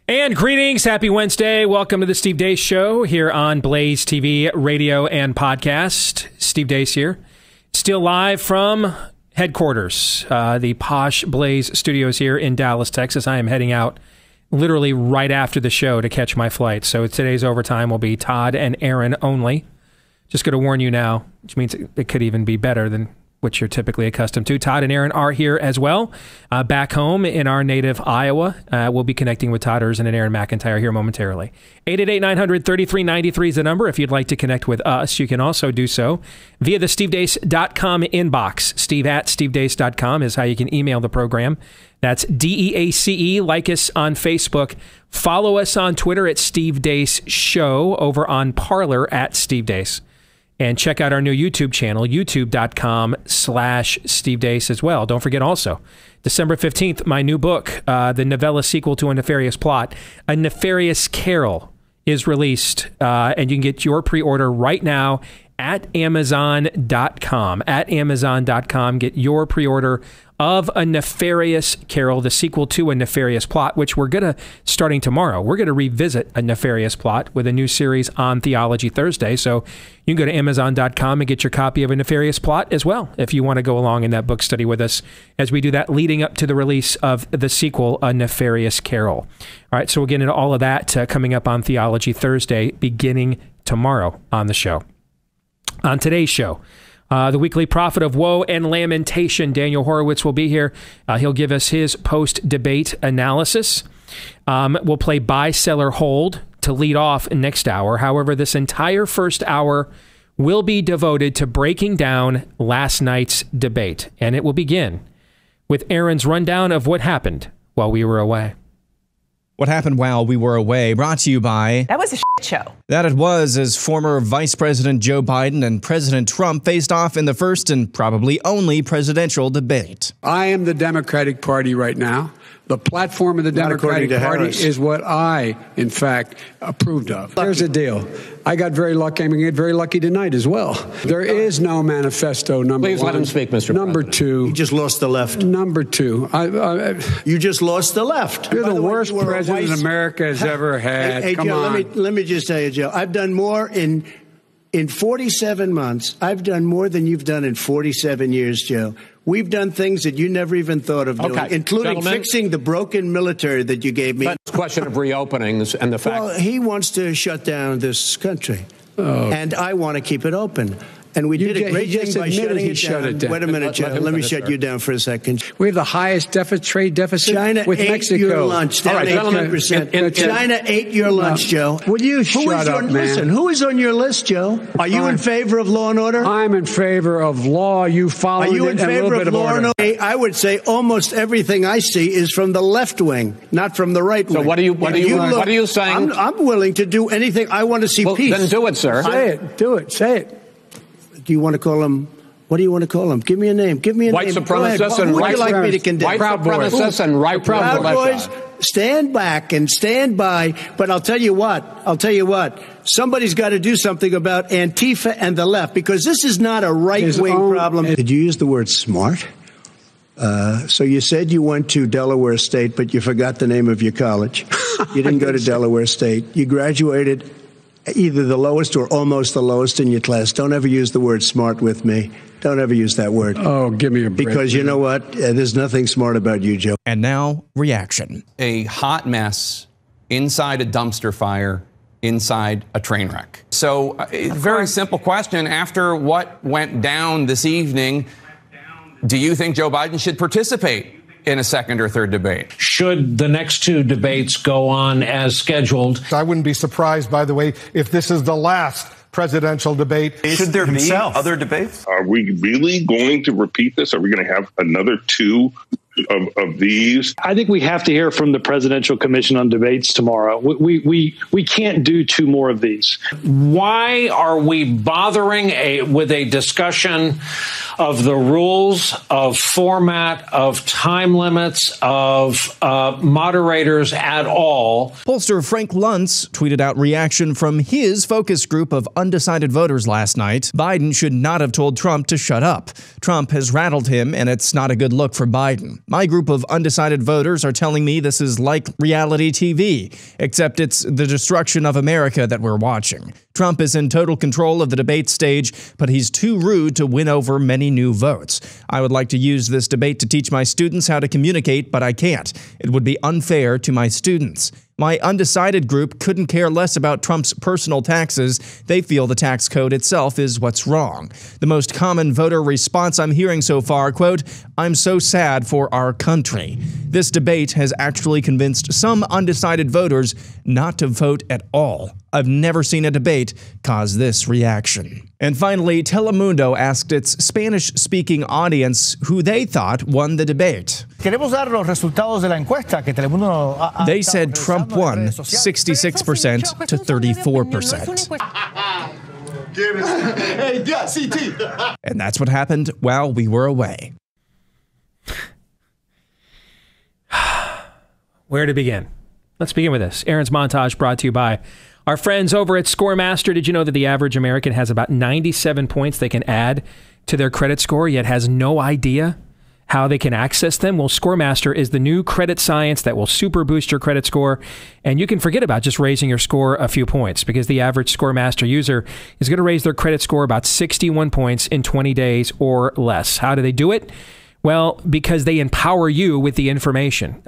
And greetings. Happy Wednesday. Welcome to the Steve Deace Show here on BlazeTV radio and podcast. Steve Deace here. Still live from headquarters, the posh Blaze studios here in Dallas, Texas. I am heading out literally right after the show to catch my flight. So today's overtime will be Todd and Aaron only. Just going to warn you now, which means it could even be better than what you're typically accustomed to. Todd and Aaron are here as well, back home in our native Iowa. We'll be connecting with Todd Erzin and Aaron McIntyre here momentarily. 888-900-3393 is the number. If you'd like to connect with us, you can also do so via the stevedeace.com inbox. Steve@stevedeace.com is how you can email the program. That's DEACE. Like us on Facebook. Follow us on Twitter at Steve Deace Show, over on Parler at Steve Deace. And check out our new YouTube channel, youtube.com/Steve Deace as well. Don't forget also, December 15th, my new book, the novella sequel to A Nefarious Plot, A Nefarious Carol, is released. And you can get your pre-order right now at Amazon.com. At Amazon.com, get your pre-order of A Nefarious Carol, the sequel to A Nefarious Plot, which we're going to, starting tomorrow, we're going to revisit A Nefarious Plot with a new series on Theology Thursday. So you can go to Amazon.com and get your copy of A Nefarious Plot as well, if you want to go along in that book study with us as we do that leading up to the release of the sequel, A Nefarious Carol. All right, so we'll get into all of that coming up on Theology Thursday, beginning tomorrow on the show. On today's show, the weekly prophet of woe and lamentation, Daniel Horowitz, will be here. He'll give us his post-debate analysis. We'll play buy, sell, or hold to lead off next hour. However, this entire first hour will be devoted to breaking down last night's debate. And it will begin with Aaron's rundown of what happened while we were away. What happened while we were away, brought to you by... That was a shit show. That it was, as former Vice President Joe Biden and President Trump faced off in the first and probably only presidential debate. I am the Democratic Party right now. The platform of the Democratic Party is what I, in fact, approved of. Here's the deal. I got very lucky. I'm going to get very lucky tonight as well. There is no manifesto, number Please one. let him speak, Mr. Number President. two. You just lost the left. Number two. You just lost the left. You're the worst president America has ever had. Hey, Come Joe, on. let me just tell you, Joe, I've done more in 47 months. I've done more than you've done in 47 years, Joe. We've done things that you never even thought of doing, including fixing the broken military that you gave me. This question of reopenings and the fact... Well, he wants to shut down this country, and I want to keep it open. And we did a great thing by shutting it down. Wait a minute, Joe. Let me shut you down for a second. We have the highest trade deficit China with ate Mexico. your lunch. Down 18%. China ate your lunch, Joe. Will you shut up, man? Listen, who is on your list, Joe? Are you in favor of law and order? I'm in favor of law. You follow it. Are you in favor of law and order? I would say almost everything I see is from the left wing, not from the right wing. So what are you saying? I'm willing to do anything. I want to see peace. Then do it, sir. Say it. Do it. Say it. Do you want to call him? What do you want to call him? Give me a name. Give me a white name. Supremacists and who would white you like me to condemn? White supremacists and right Proud Boys. Stand back and stand by. But I'll tell you what. Somebody's got to do something about Antifa and the left, because this is not a right-wing problem. Did you use the word smart? So you said you went to Delaware State, but you forgot the name of your college. You didn't go to Delaware State. You graduated either the lowest or almost the lowest in your class. Don't ever use the word smart with me. Don't ever use that word. Oh, give me a break. Because you know what? There's nothing smart about you, Joe. And now, reaction. A hot mess inside a dumpster fire, inside a train wreck. So, very simple question. After what went down this evening, do you think Joe Biden should participate in a second or third debate? Should the next two debates go on as scheduled? I wouldn't be surprised, by the way, if this is the last presidential debate. Should there be other debates? Are we really going to repeat this? Are we going to have another two of these? I think we have to hear from the Presidential Commission on Debates tomorrow. We can't do two more of these. Why are we bothering with a discussion of the rules, of format, of time limits, of moderators at all? Pollster Frank Luntz tweeted out reaction from his focus group of undecided voters last night. Biden should not have told Trump to shut up. Trump has rattled him, and it's not a good look for Biden. My group of undecided voters are telling me this is like reality TV, except it's the destruction of America that we're watching. Trump is in total control of the debate stage, but he's too rude to win over many new votes. I would like to use this debate to teach my students how to communicate, but I can't. It would be unfair to my students. My undecided group couldn't care less about Trump's personal taxes. They feel the tax code itself is what's wrong. The most common voter response I'm hearing so far, quote, "I'm so sad for our country." This debate has actually convinced some undecided voters not to vote at all. I've never seen a debate cause this reaction. And finally, Telemundo asked its Spanish-speaking audience who they thought won the debate. They said Trump won 66% to 34%. And that's what happened while we were away. Where to begin? Let's begin with this. Aaron's montage brought to you by our friends over at ScoreMaster. Did you know that the average American has about 97 points they can add to their credit score, yet has no idea how they can access them? Well, ScoreMaster is the new credit science that will super boost your credit score, and you can forget about just raising your score a few points, because the average ScoreMaster user is going to raise their credit score about 61 points in 20 days or less. How do they do it? Well, because they empower you with the information,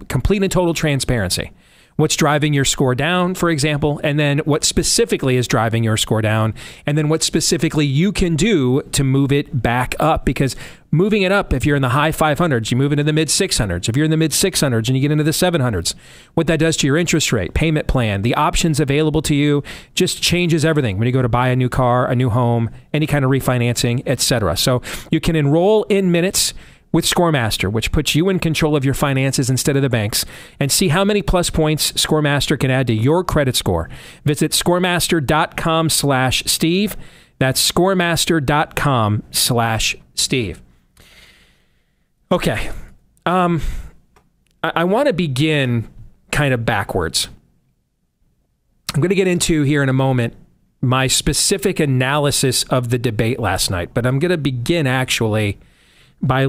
complete and total transparency. What's driving your score down, for example, and then what specifically is driving your score down, and then what specifically you can do to move it back up. Because moving it up, if you're in the high 500s, you move into the mid 600s. If you're in the mid 600s and you get into the 700s, what that does to your interest rate, payment plan, the options available to you, just changes everything when you go to buy a new car, a new home, any kind of refinancing, etc. So you can enroll in minutes with ScoreMaster, which puts you in control of your finances instead of the banks, and see how many plus points ScoreMaster can add to your credit score. Visit scoremaster.com/Steve. That's scoremaster.com/Steve. Okay. I want to begin kind of backwards. I'm going to get into here in a moment my specific analysis of the debate last night, but I'm going to begin actually by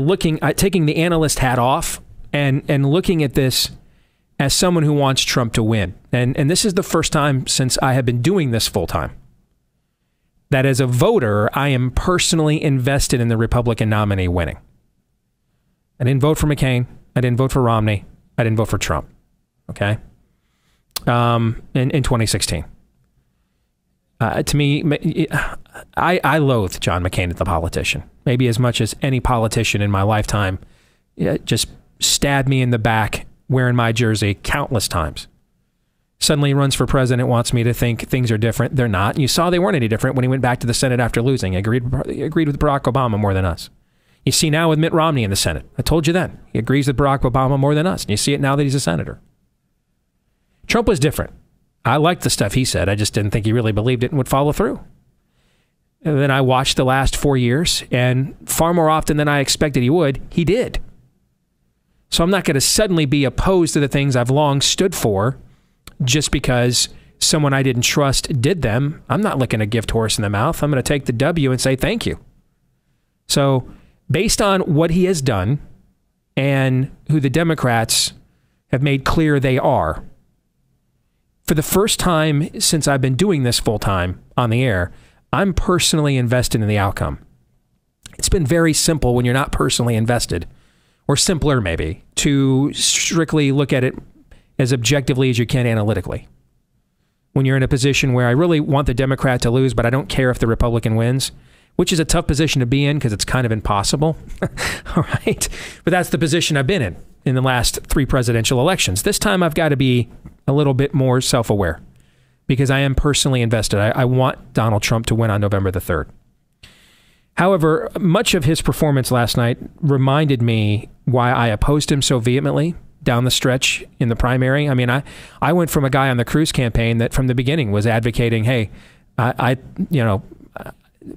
taking the analyst hat off and looking at this as someone who wants Trump to win. And this is the first time since I have been doing this full time that as a voter, I am personally invested in the Republican nominee winning. I didn't vote for McCain. I didn't vote for Romney. I didn't vote for Trump. Okay? In 2016. To me, I loathe John McCain as the politician, maybe as much as any politician in my lifetime. Just stabbed me in the back wearing my jersey countless times. Suddenly he runs for president, wants me to think things are different. They're not. And you saw they weren't any different when he went back to the Senate after losing. He agreed with Barack Obama more than us. You see now with Mitt Romney in the Senate. I told you then. He agrees with Barack Obama more than us. And you see it now that he's a senator. Trump was different. I liked the stuff he said. I just didn't think he really believed it and would follow through. And then I watched the last 4 years, and far more often than I expected he would, he did. So I'm not going to suddenly be opposed to the things I've long stood for just because someone I didn't trust did them. I'm not looking a gift horse in the mouth. I'm going to take the W and say thank you. So based on what he has done and who the Democrats have made clear they are, for the first time since I've been doing this full time on the air, I'm personally invested in the outcome. It's been very simple when you're not personally invested, or simpler maybe, to strictly look at it as objectively as you can analytically. When you're in a position where I really want the Democrat to lose, but I don't care if the Republican wins, which is a tough position to be in because it's kind of impossible. All right. But that's the position I've been in the last 3 presidential elections. This time I've got to be a little bit more self-aware because I am personally invested. I want Donald Trump to win on November the 3rd. However, much of his performance last night reminded me why I opposed him so vehemently down the stretch in the primary. I mean, I went from a guy on the Cruz campaign that from the beginning was advocating, hey,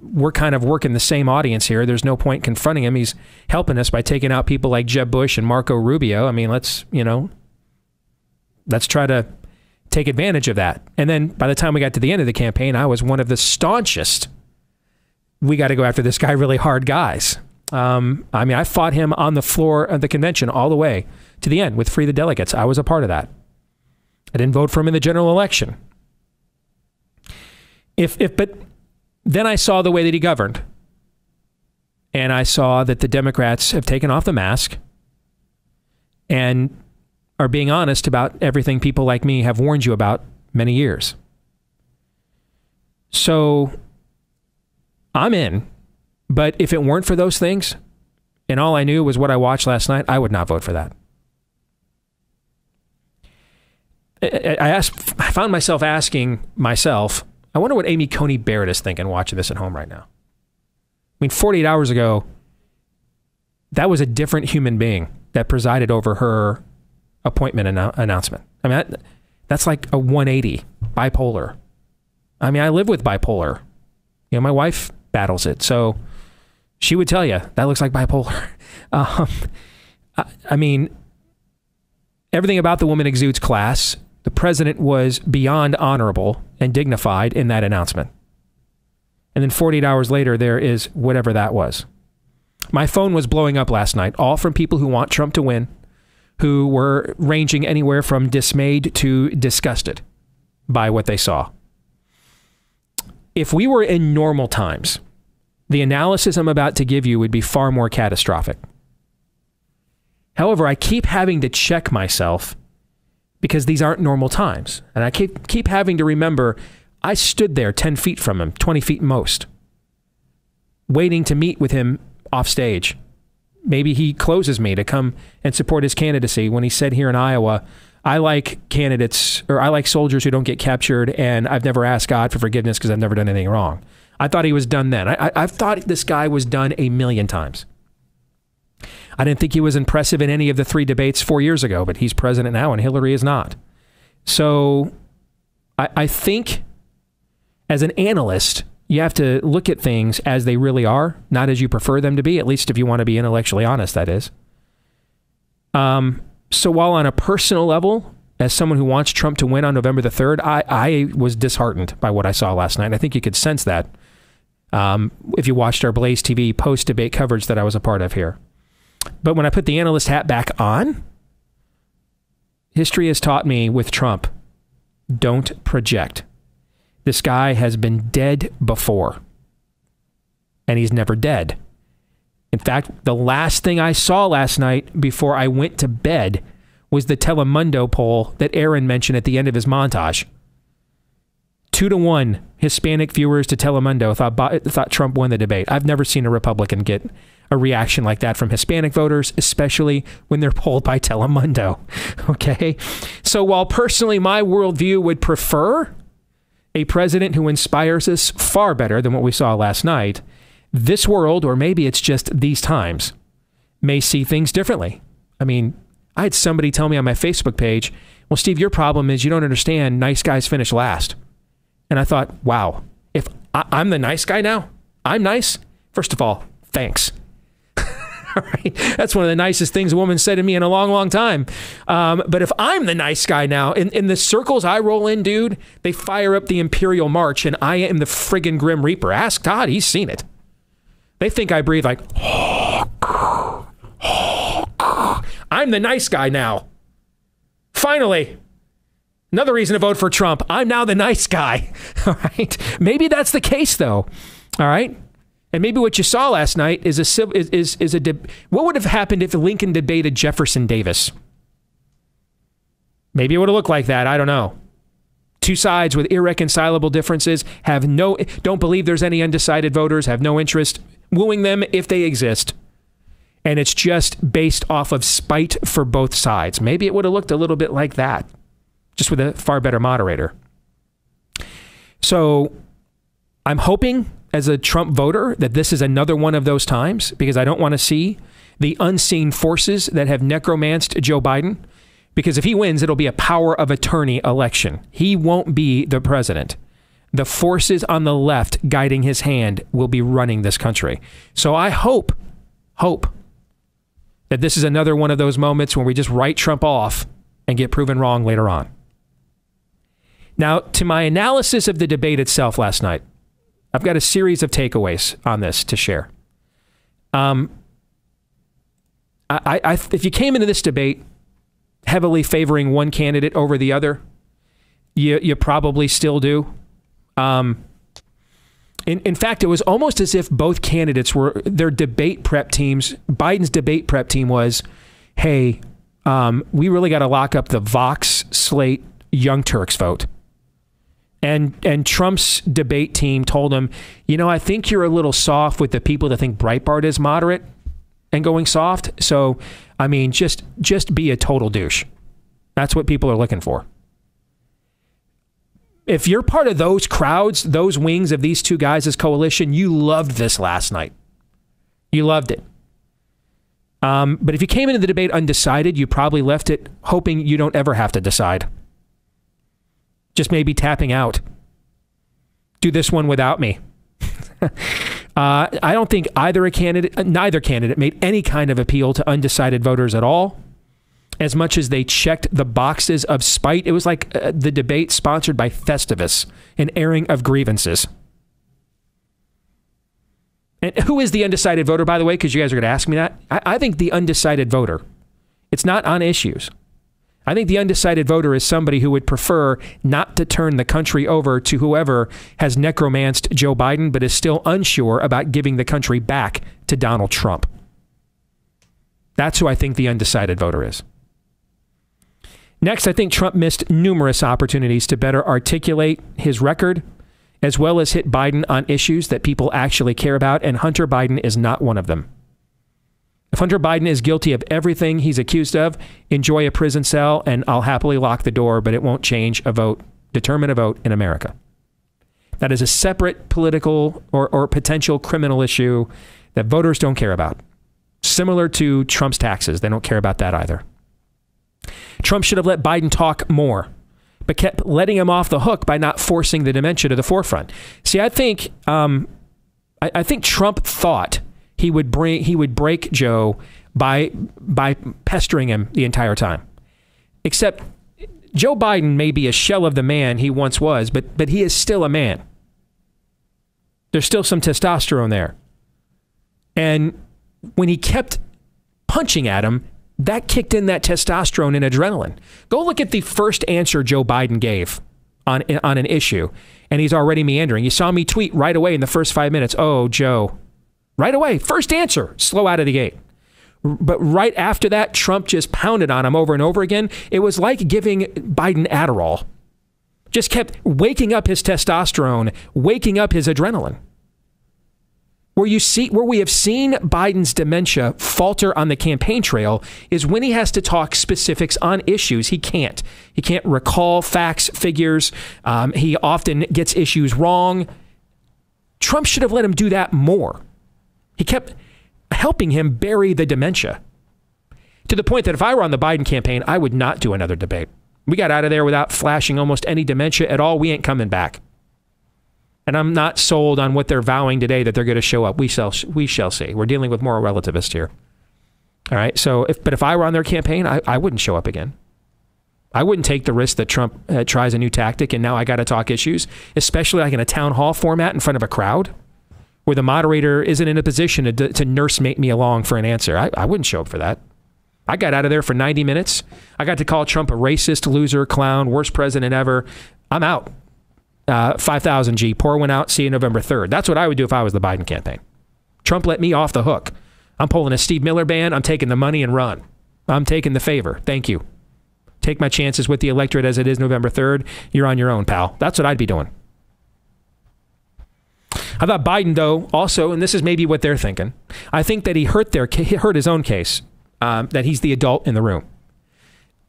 we're kind of working the same audience here. There's no point confronting him. He's helping us by taking out people like Jeb Bush and Marco Rubio. I mean, let's try to take advantage of that. And then by the time we got to the end of the campaign, I was one of the staunchest, we got to go after this guy really hard guys. I mean, I fought him on the floor of the convention all the way to the end with Free the Delegates. I was a part of that. I didn't vote for him in the general election. But then I saw the way that he governed. And I saw that the Democrats have taken off the mask and are being honest about everything people like me have warned you about many years. So I'm in. But if it weren't for those things, and all I knew was what I watched last night, I would not vote for that. I found myself asking myself, I wonder what Amy Coney Barrett is thinking watching this at home right now. I mean, 48 hours ago, that was a different human being that presided over her appointment announcement. I mean, that's like a 180, bipolar. I mean, I live with bipolar. You know, my wife battles it, so she would tell you, that looks like bipolar. I mean, everything about the woman exudes class. The president was beyond honorable and dignified in that announcement. And then 48 hours later, there is whatever that was. My phone was blowing up last night, all from people who want Trump to win, who were ranging anywhere from dismayed to disgusted by what they saw. If we were in normal times, the analysis I'm about to give you would be far more catastrophic. However, I keep having to check myself because these aren't normal times. And I keep having to remember, I stood there 10 feet from him, 20 feet most, waiting to meet with him off stage. Maybe he closes me to come and support his candidacy when he said here in Iowa, I like candidates, or I like soldiers who don't get captured, and I've never asked God for forgiveness because I've never done anything wrong. I thought he was done then. I've thought this guy was done a million times. I didn't think he was impressive in any of the 3 debates 4 years ago, but he's president now and Hillary is not. So I think as an analyst, you have to look at things as they really are, not as you prefer them to be, at least if you want to be intellectually honest, that is. So while on a personal level, as someone who wants Trump to win on November the 3rd, I was disheartened by what I saw last night. I think you could sense that if you watched our BlazeTV post-debate coverage that I was a part of here. But when I put the analyst hat back on, history has taught me with Trump, don't project. This guy has been dead before, and he's never dead. In fact, the last thing I saw last night before I went to bed was the Telemundo poll that Aaron mentioned at the end of his montage. 2-1 Hispanic viewers to Telemundo thought Trump won the debate. I've never seen a Republican get a reaction like that from Hispanic voters, especially when they're polled by Telemundo. Okay? So while personally my worldview would prefer a president who inspires us far better than what we saw last night, this world, or maybe it's just these times, may see things differently. I mean, I had somebody tell me on my Facebook page, well, Steve, your problem is you don't understand nice guys finish last. And I thought, wow, if I'm the nice guy now, I'm nice. First of all, thanks. All right. That's one of the nicest things a woman said to me in a long, long time. But if I'm the nice guy now, in the circles I roll in, dude, they fire up the Imperial March and I am the friggin' Grim Reaper. Ask Todd, he's seen it. They think I breathe like, I'm the nice guy now. Finally, another reason to vote for Trump. I'm now the nice guy. All right. Maybe that's the case, though. All right. And maybe what you saw last night is what would have happened if Lincoln debated Jefferson Davis? Maybe it would have looked like that. I don't know. Two sides with irreconcilable differences don't believe there's any undecided voters, have no interest wooing them if they exist. And it's just based off of spite for both sides. Maybe it would have looked a little bit like that, just with a far better moderator. So I'm hoping as a Trump voter that this is another one of those times, because I don't want to see the unseen forces that have necromanced Joe Biden. Because if he wins, it'll be a power of attorney election. He won't be the president. The forces on the left guiding his hand will be running this country. So I hope that this is another one of those moments when we just write Trump off and get proven wrong later on. Now, to my analysis of the debate itself last night, I've got a series of takeaways on this to share. if you came into this debate heavily favoring one candidate over the other, you probably still do. In fact, it was almost as if both candidates were their debate prep teams. Biden's debate prep team was, hey, we really got to lock up the Vox, Slate, Young Turks vote. And Trump's debate team told him, I think you're a little soft with the people that think Breitbart is moderate and going soft. So, I mean, just be a total douche. That's what people are looking for. If you're part of those crowds, those wings of these two guys' coalition, you loved this last night. You loved it. But if you came into the debate undecided, you probably left it hoping you don't ever have to decide. Just maybe tapping out. Do this one without me. I don't think neither candidate made any kind of appeal to undecided voters at all. As much as they checked the boxes of spite, it was like the debate sponsored by Festivus, an airing of grievances. And who is the undecided voter, by the way? Because you guys are going to ask me that. I think the undecided voter, it's not on issues. I think the undecided voter is somebody who would prefer not to turn the country over to whoever has necromanced Joe Biden, but is still unsure about giving the country back to Donald Trump. That's who I think the undecided voter is. Next, I think Trump missed numerous opportunities to better articulate his record, as well as hit Biden on issues that people actually care about, and Hunter Biden is not one of them. If Hunter Biden is guilty of everything he's accused of, enjoy a prison cell, and I'll happily lock the door, but it won't change a vote, determine a vote in America. That is a separate political or potential criminal issue that voters don't care about. Similar to Trump's taxes, they don't care about that either. Trump should have let Biden talk more, but kept letting him off the hook by not forcing the dementia to the forefront. See, I think Trump thought he would break Joe by pestering him the entire time. Except Joe Biden may be a shell of the man he once was, but he is still a man. There's still some testosterone there. And when he kept punching at him, that kicked in that testosterone and adrenaline. Go look at the first answer Joe Biden gave on an issue, and he's already meandering. You saw me tweet right away in the first 5 minutes, oh, Joe. Right away, first answer, slow out of the gate. But right after that, Trump just pounded on him over and over again. It was like giving Biden Adderall. Just kept waking up his testosterone, waking up his adrenaline. Where we have seen Biden's dementia falter on the campaign trail is when he has to talk specifics on issues. He can't recall facts, figures. He often gets issues wrong. Trump should have let him do that more. He kept helping him bury the dementia to the point that if I were on the Biden campaign, I would not do another debate. We got out of there without flashing almost any dementia at all. We ain't coming back. And I'm not sold on what they're vowing today that they're going to show up. We shall see. We're dealing with moral relativists here. All right. So if I were on their campaign, I wouldn't show up again. I wouldn't take the risk that Trump tries a new tactic and now I got to talk issues, especially like in a town hall format in front of a crowd where the moderator isn't in a position to nursemaid me along for an answer. I wouldn't show up for that. I got out of there for 90 minutes. I got to call Trump a racist, loser, clown, worst president ever. I'm out. 5,000 G, pour one out, see you November 3rd. That's what I would do if I was the Biden campaign. Trump let me off the hook. I'm pulling a Steve Miller Band. I'm taking the money and run. I'm taking the favor. Thank you. Take my chances with the electorate as it is November 3rd. You're on your own, pal. That's what I'd be doing. I thought Biden, though, also, and this is maybe what they're thinking, I think that he hurt his own case, that he's the adult in the room.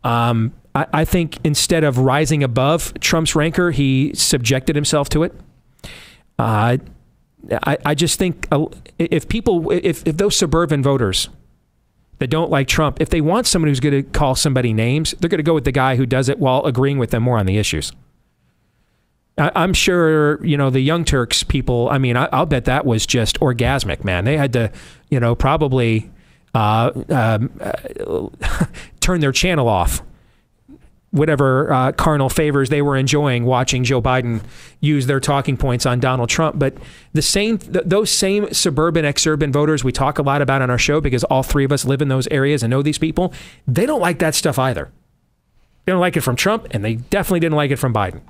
I think instead of rising above Trump's rancor, he subjected himself to it. I just think if those suburban voters that don't like Trump, if they want someone who's going to call somebody names, they're going to go with the guy who does it while agreeing with them more on the issues. I'm sure, the Young Turks people, I mean, I'll bet that was just orgasmic, man. They had to, probably turn their channel off whatever carnal favors they were enjoying watching Joe Biden use their talking points on Donald Trump. But those same suburban, exurban voters we talk a lot about on our show, because all three of us live in those areas and know these people, they don't like that stuff either. They don't like it from Trump, and they definitely didn't like it from Biden.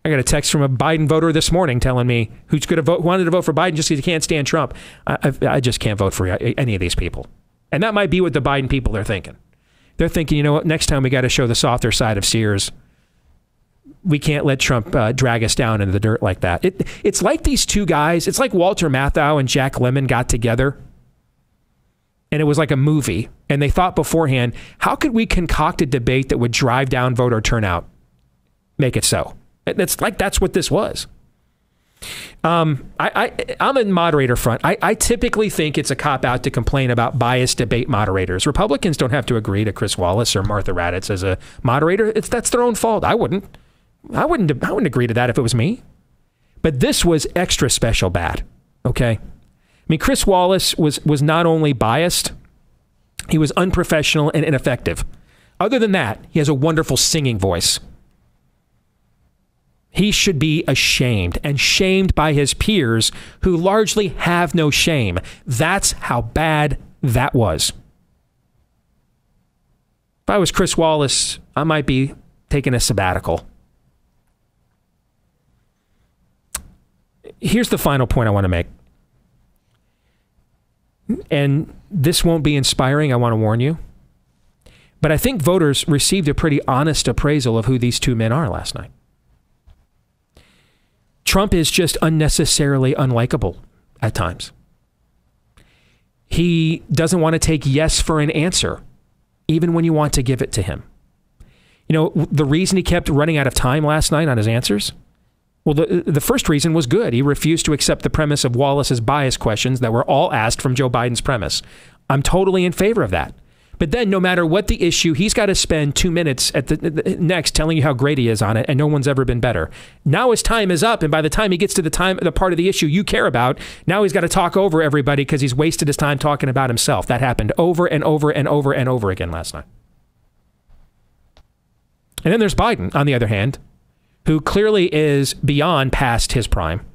I got a text from a Biden voter this morning telling me who's going to vote, wanted to vote for Biden just because he can't stand Trump. I just can't vote for any of these people. And that might be what the Biden people are thinking. They're thinking, you know what, next time we got to show the softer side of Sears. We can't let Trump drag us down into the dirt like that. It's like these two guys, it's like Walter Matthau and Jack Lemmon got together. And it was like a movie. And they thought beforehand, how could we concoct a debate that would drive down voter turnout? Make it so. It's like that's what this was. I'm a moderator front. I typically think it's a cop-out to complain about biased debate moderators. Republicans don't have to agree to Chris Wallace or Martha Raddatz as a moderator. That's their own fault. I wouldn't agree to that if it was me. But this was extra special bad. Okay? I mean, Chris Wallace was not only biased, he was unprofessional and ineffective. Other than that, he has a wonderful singing voice. He should be ashamed, and shamed by his peers who largely have no shame. That's how bad that was. If I was Chris Wallace, I might be taking a sabbatical. Here's the final point I want to make. And this won't be inspiring, I want to warn you. But I think voters received a pretty honest appraisal of who these two men are last night. Trump is just unnecessarily unlikable at times. He doesn't want to take yes for an answer, even when you want to give it to him. You know, the reason he kept running out of time last night on his answers? Well, the first reason was good. He refused to accept the premise of Wallace's bias questions that were all asked from Joe Biden's premise. I'm totally in favor of that. But then no matter what the issue, he's got to spend 2 minutes at the next telling you how great he is on it, and no one's ever been better. Now his time is up, and by the time he gets to the part of the issue you care about, now he's got to talk over everybody because he's wasted his time talking about himself. That happened over and over and over and over again last night. And then there's Biden, on the other hand, who clearly is beyond past his prime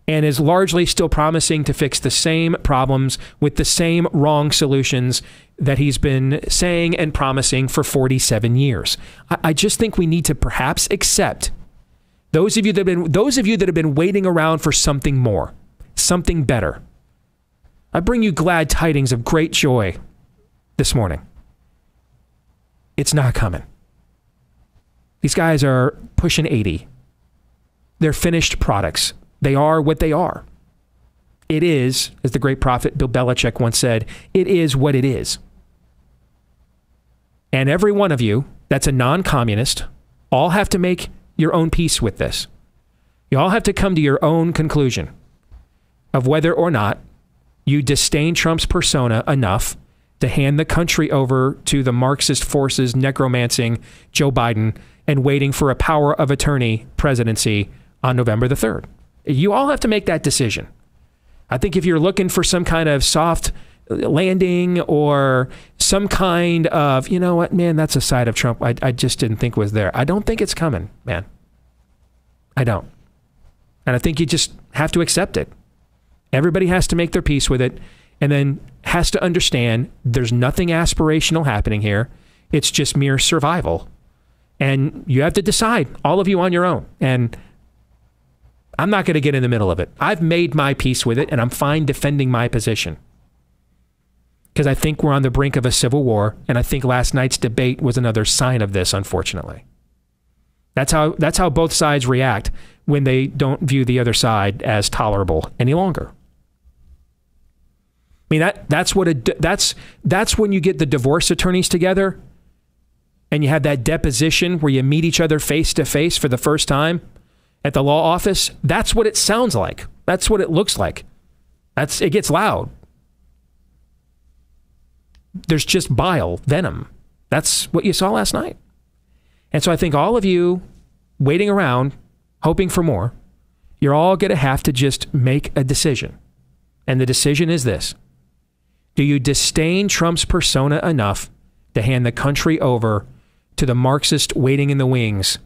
and is largely still promising to fix the same problems with the same wrong solutions that he's been saying and promising for 47 years. I just think we need to perhaps accept those of you that have been waiting around for something more, something better. I bring you glad tidings of great joy this morning. It's not coming. These guys are pushing 80. They're finished products. They are what they are. It is, as the great prophet Bill Belichick once said, it is what it is. And every one of you that's a non-communist all have to make your own peace with this. You all have to come to your own conclusion of whether or not you disdain Trump's persona enough to hand the country over to the Marxist forces necromancing Joe Biden and waiting for a power of attorney presidency on November the 3rd. You all have to make that decision. I think if you're looking for some kind of soft landing or some kind of, you know what, man, that's a side of Trump I just didn't think was there. I don't think it's coming, man. I don't. And I think you just have to accept it. Everybody has to make their peace with it and then has to understand there's nothing aspirational happening here. It's just mere survival. And you have to decide, all of you on your own. And I'm not going to get in the middle of it. I've made my peace with it, and I'm fine defending my position. Because I think we're on the brink of a civil war, and I think last night's debate was another sign of this, unfortunately. That's how both sides react when they don't view the other side as tolerable any longer. I mean, that's when you get the divorce attorneys together, and you have that deposition where you meet each other face to face for the first time at the law office. That's what it sounds like. That's what it looks like. It gets loud. There's just bile, venom. That's what you saw last night. And so I think all of you waiting around, hoping for more, you're all going to have to just make a decision. And the decision is this. Do you disdain Trump's persona enough to hand the country over to the Marxist waiting in the wings,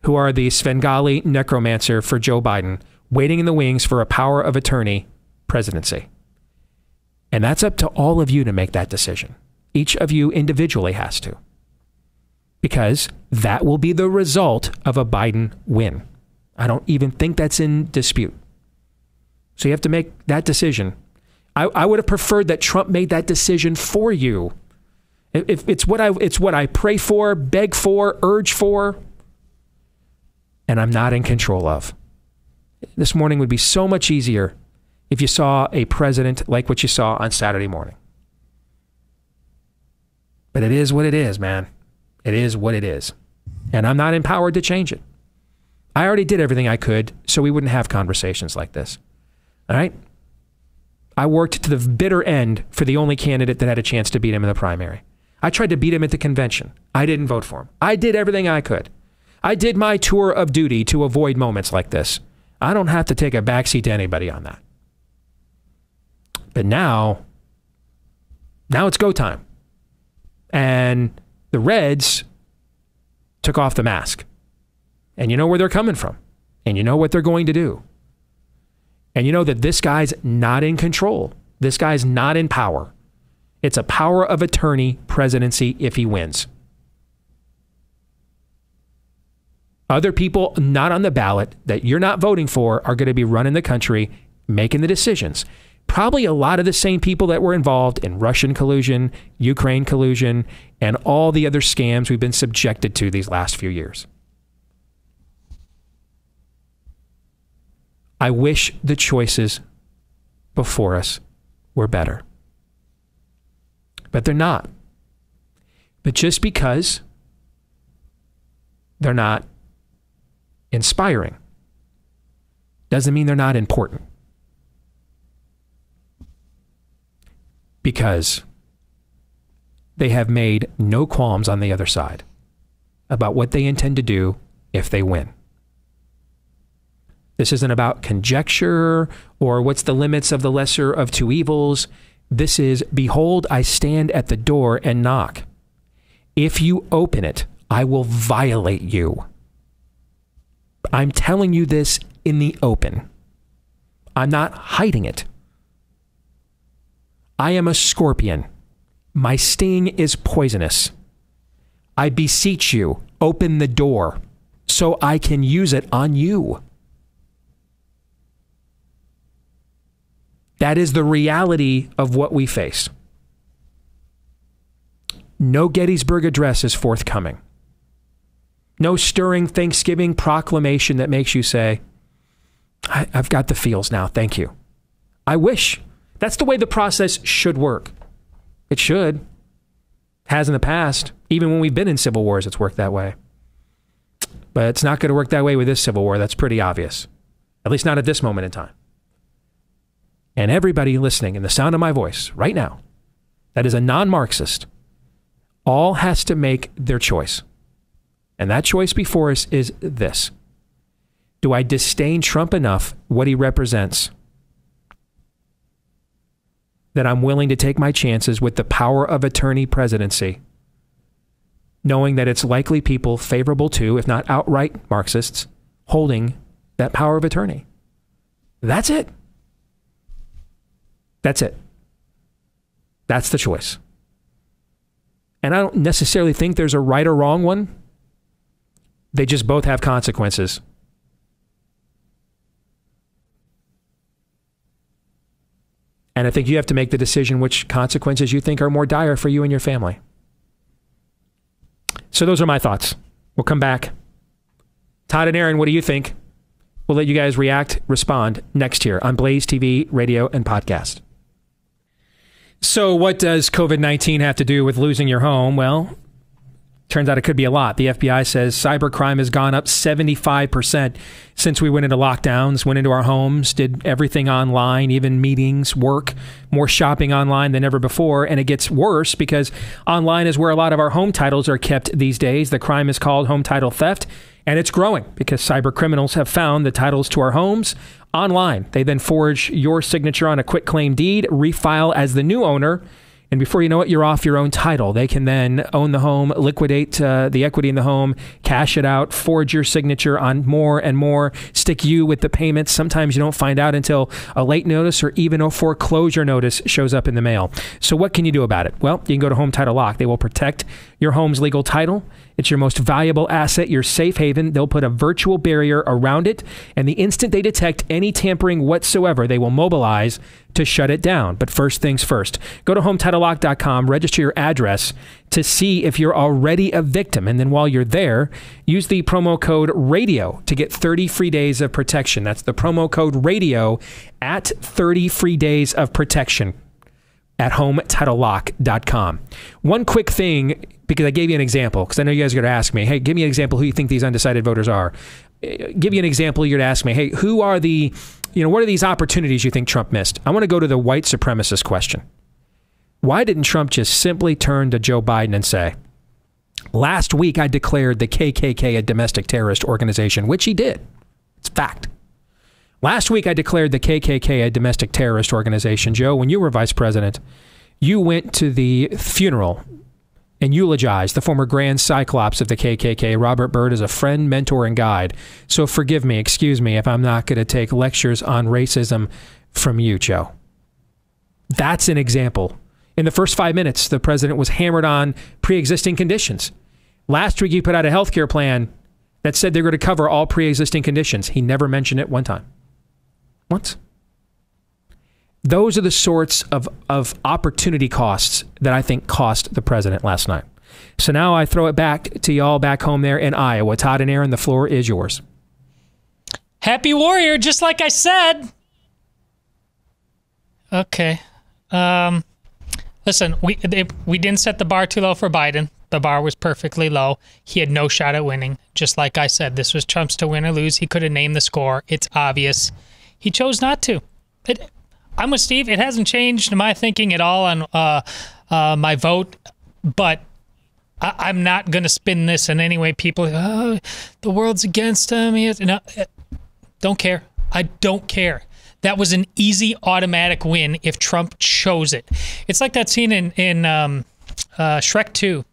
who are the Svengali necromancer for Joe Biden, waiting in the wings for a power of attorney presidency. And that's up to all of you to make that decision. Each of you individually has to. Because that will be the result of a Biden win. I don't even think that's in dispute. So you have to make that decision. I would have preferred that Trump made that decision for you. If it's what I pray for, beg for, urge for, and I'm not in control of. This morning would be so much easier if you saw a president like what you saw on Saturday morning. But it is what it is, man. It is what it is. And I'm not empowered to change it. I already did everything I could so we wouldn't have conversations like this. All right? I worked to the bitter end for the only candidate that had a chance to beat him in the primary. I tried to beat him at the convention. I didn't vote for him. I did everything I could. I did my tour of duty to avoid moments like this. I don't have to take a backseat to anybody on that. But now it's go time. And the Reds took off the mask. And you know where they're coming from. And you know what they're going to do. And you know that this guy's not in control. This guy's not in power. It's a power of attorney presidency if he wins. Other people not on the ballot that you're not voting for are going to be running the country, making the decisions. Probably a lot of the same people that were involved in Russian collusion, Ukraine collusion, and all the other scams we've been subjected to these last few years. I wish the choices before us were better. But they're not. But just because they're not inspiring doesn't mean they're not important. Because they have made no qualms on the other side about what they intend to do if they win. This isn't about conjecture or what's the limits of the lesser of two evils. This is, behold, I stand at the door and knock. If you open it, I will violate you. I'm telling you this in the open. I'm not hiding it. I am a scorpion. My sting is poisonous. I beseech you, open the door so I can use it on you. That is the reality of what we face. No Gettysburg Address is forthcoming. No stirring Thanksgiving proclamation that makes you say, I've got the feels now, thank you. I wish. That's the way the process should work. It should. Has in the past. Even when we've been in civil wars, it's worked that way. But it's not going to work that way with this civil war. That's pretty obvious. At least not at this moment in time. And everybody listening in the sound of my voice right now, that is a non-Marxist, all has to make their choice. And that choice before us is this. Do I disdain Trump enough, what he represents, that I'm willing to take my chances with the power of attorney presidency, knowing that it's likely people favorable to, if not outright Marxists, holding that power of attorney? That's it. That's it. That's the choice. And I don't necessarily think there's a right or wrong one. They just both have consequences. And I think you have to make the decision which consequences you think are more dire for you and your family. So those are my thoughts. We'll come back. Todd and Aaron, what do you think? We'll let you guys react, respond next here on Blaze TV, radio, and podcast. So what does COVID-19 have to do with losing your home? Well, turns out it could be a lot. The FBI says cybercrime has gone up 75% since we went into lockdowns, went into our homes, did everything online, even meetings, work, more shopping online than ever before. And it gets worse because online is where a lot of our home titles are kept these days. The crime is called home title theft, and it's growing because cyber criminals have found the titles to our homes online. They then forge your signature on a quitclaim deed, refile as the new owner, And before you know it, you're off your own title. They can then own the home, liquidate the equity in the home, cash it out, forge your signature on more and more, stick you with the payments. Sometimes you don't find out until a late notice or even a foreclosure notice shows up in the mail. So what can you do about it? Well, you can go to Home Title Lock. They will protect your home's legal title. It's your most valuable asset, your safe haven. They'll put a virtual barrier around it, and the instant they detect any tampering whatsoever, they will mobilize to shut it down. But first things first, go to HometitleLock.com, register your address to see if you're already a victim. And then while you're there, use the promo code RADIO to get 30 free days of protection. That's the promo code RADIO at 30 free days of protection at HometitleLock.com. One quick thing, because I gave you an example, because I know you guys are going to ask me, hey, give me an example who you think these undecided voters are. Give you an example, you're going to ask me, hey, who are the, what are these opportunities you think Trump missed? I want to go to the white supremacist question. Why didn't Trump just simply turn to Joe Biden and say, last week I declared the KKK a domestic terrorist organization, which he did. It's fact. Last week I declared the KKK a domestic terrorist organization. Joe, when you were vice president, you went to the funeral and eulogized the former Grand Cyclops of the KKK, Robert Byrd, as a friend, mentor, and guide. So forgive me, excuse me, if I'm not going to take lectures on racism from you, Joe. That's an example. In the first 5 minutes, the president was hammered on pre-existing conditions. Last week, he put out a healthcare plan that said they're going to cover all pre-existing conditions. He never mentioned it one time. Once. Those are the sorts of opportunity costs that I think cost the president last night. So now I throw it back to y'all back home there in Iowa. Todd and Aaron, the floor is yours. Happy Warrior, just like I said. Okay. Listen, we didn't set the bar too low for Biden. The bar was perfectly low. He had no shot at winning. Just like I said, this was Trump's to win or lose. He could have named the score. It's obvious. He chose not to. I'm with Steve. It hasn't changed my thinking at all on my vote, but I'm not going to spin this in any way. People, the world's against him. No, don't care. I don't care. That was an easy, automatic win if Trump chose it. It's like that scene in Shrek 2.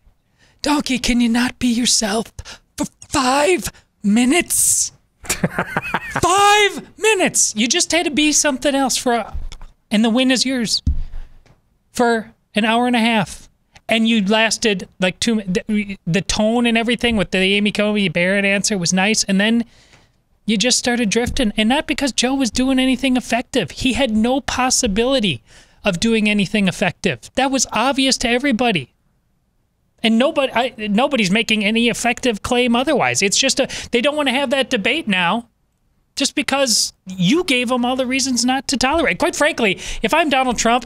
Donkey, can you not be yourself for 5 minutes? 5 minutes. You just had to be something else and the win is yours for an hour and a half. And you lasted like 2 minutes. The tone and everything with the Amy Coney Barrett answer was nice. And then you just started drifting. And not because Joe was doing anything effective. He had no possibility of doing anything effective. That was obvious to everybody. And nobody's making any effective claim otherwise. It's just they don't want to have that debate now just because you gave them all the reasons not to tolerate. Quite frankly, if I'm Donald Trump,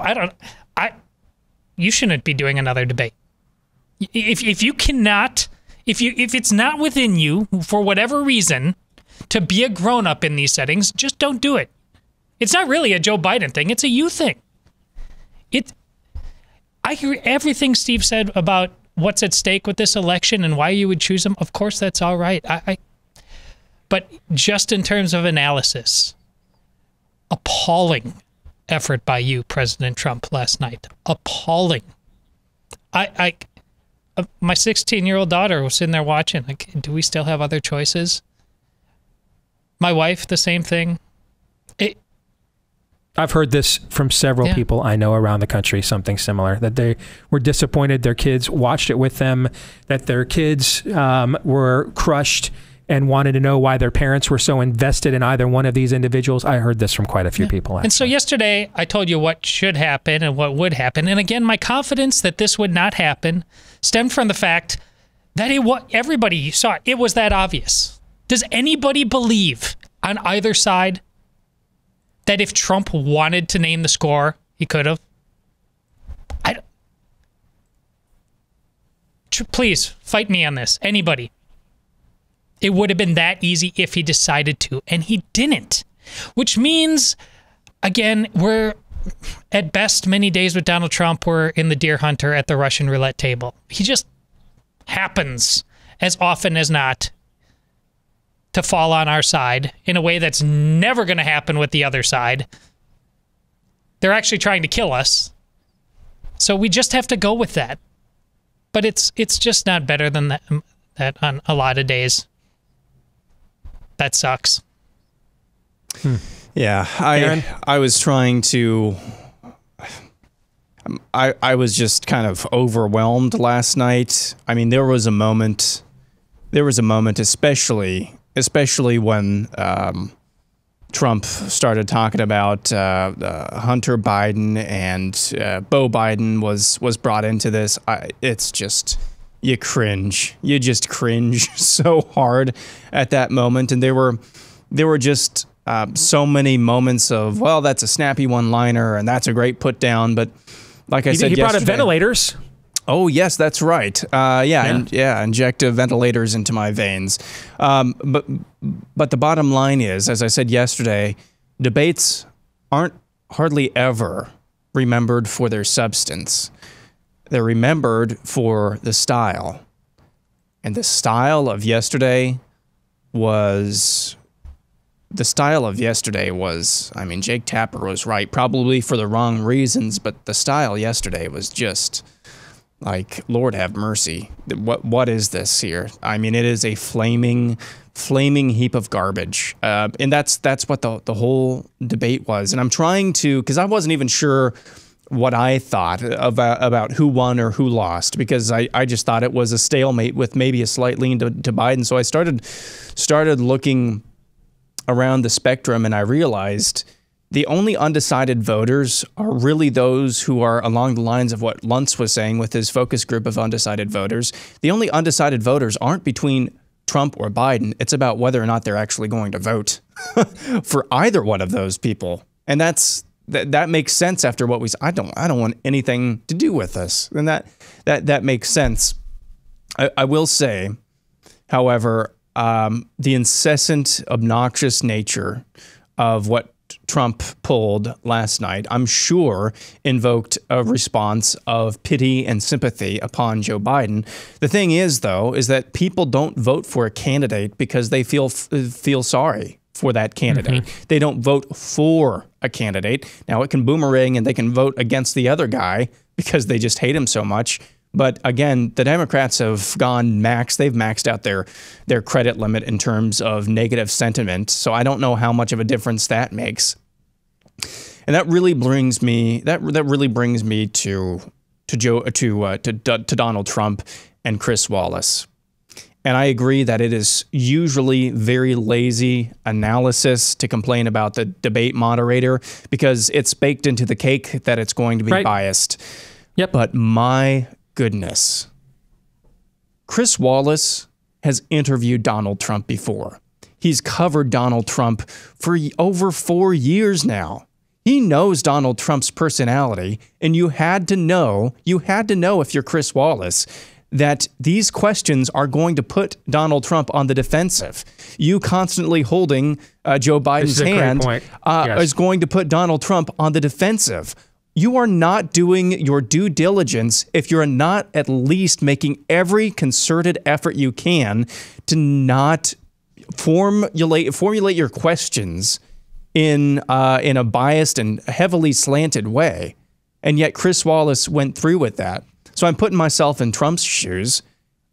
you shouldn't be doing another debate. If you cannot, if it's not within you for whatever reason to be a grown-up in these settings, just don't do it. It's not really a Joe Biden thing. It's a you thing. I hear everything Steve said about what's at stake with this election and why you would choose him. Of course, that's all right. But just in terms of analysis, appalling effort by you, President Trump, last night. Appalling. My 16-year-old daughter was sitting there watching. Like, do we still have other choices? My wife, the same thing. I've heard this from several people I know around the country, something similar, that they were disappointed their kids watched it with them, that their kids were crushed and wanted to know why their parents were so invested in either one of these individuals. I heard this from quite a few people. And so yesterday, I told you what should happen and what would happen. And again, my confidence that this would not happen stemmed from the fact that everybody saw it. It was that obvious. Does anybody believe on either side that if Trump wanted to name the score, he could have? Please, fight me on this. Anybody. It would have been that easy if he decided to, and he didn't. Which means, again, we're, at best, many days with Donald Trump, we're in the deer hunter at the Russian roulette table. He just happens, as often as not, to fall on our side in a way that's never going to happen with the other side. They're actually trying to kill us. So we just have to go with that. But it's just not better than that on a lot of days. That sucks. Yeah, I was trying to. I was just kind of overwhelmed last night. I mean, there was a moment, especially when Trump started talking about Hunter Biden and Beau Biden was brought into this. It's just, you cringe. You just cringe so hard at that moment. And there were just so many moments of, well, that's a snappy one-liner and that's a great put down, but like I said, he brought up ventilators. Oh yes, that's right. Inject ventilators into my veins. But the bottom line is, as I said yesterday, debates aren't hardly ever remembered for their substance. They're remembered for the style, and the style of yesterday was. I mean, Jake Tapper was right, probably for the wrong reasons, but the style yesterday was just like, Lord have mercy. What is this here? I mean, it is a flaming heap of garbage. And that's what the whole debate was. And I'm trying to, because I wasn't even sure what I thought about who won or who lost, because I just thought it was a stalemate with maybe a slight lean to Biden. So I started looking around the spectrum, and I realized the only undecided voters are really those who are along the lines of what Luntz was saying with his focus group of undecided voters. The only undecided voters aren't between Trump or Biden. It's about whether or not they're actually going to vote for either one of those people. And that makes sense after what we said. I don't want anything to do with this. And that makes sense. I will say, however, the incessant, obnoxious nature of what Trump pulled last night, I'm sure, invoked a response of pity and sympathy upon Joe Biden. The thing is, though, is that people don't vote for a candidate because they feel sorry for that candidate. Mm-hmm. They don't vote for a candidate. Now, it can boomerang and they can vote against the other guy because they just hate him so much. But again, the Democrats have gone max. They've maxed out their credit limit in terms of negative sentiment. So I don't know how much of a difference that makes. And that really brings me to Donald Trump and Chris Wallace. And I agree that it is usually very lazy analysis to complain about the debate moderator because it's baked into the cake that it's going to be biased. Yep. But my goodness, Chris Wallace has interviewed Donald Trump before. He's covered Donald Trump for over 4 years now. He knows Donald Trump's personality, and you had to know if you're Chris Wallace that these questions are going to put Donald Trump on the defensive. You constantly holding Joe Biden's hand is going to put Donald Trump on the defensive. You are not doing your due diligence if you're not at least making every concerted effort you can to not formulate your questions in a biased and heavily slanted way. And yet Chris Wallace went through with that. So I'm putting myself in Trump's shoes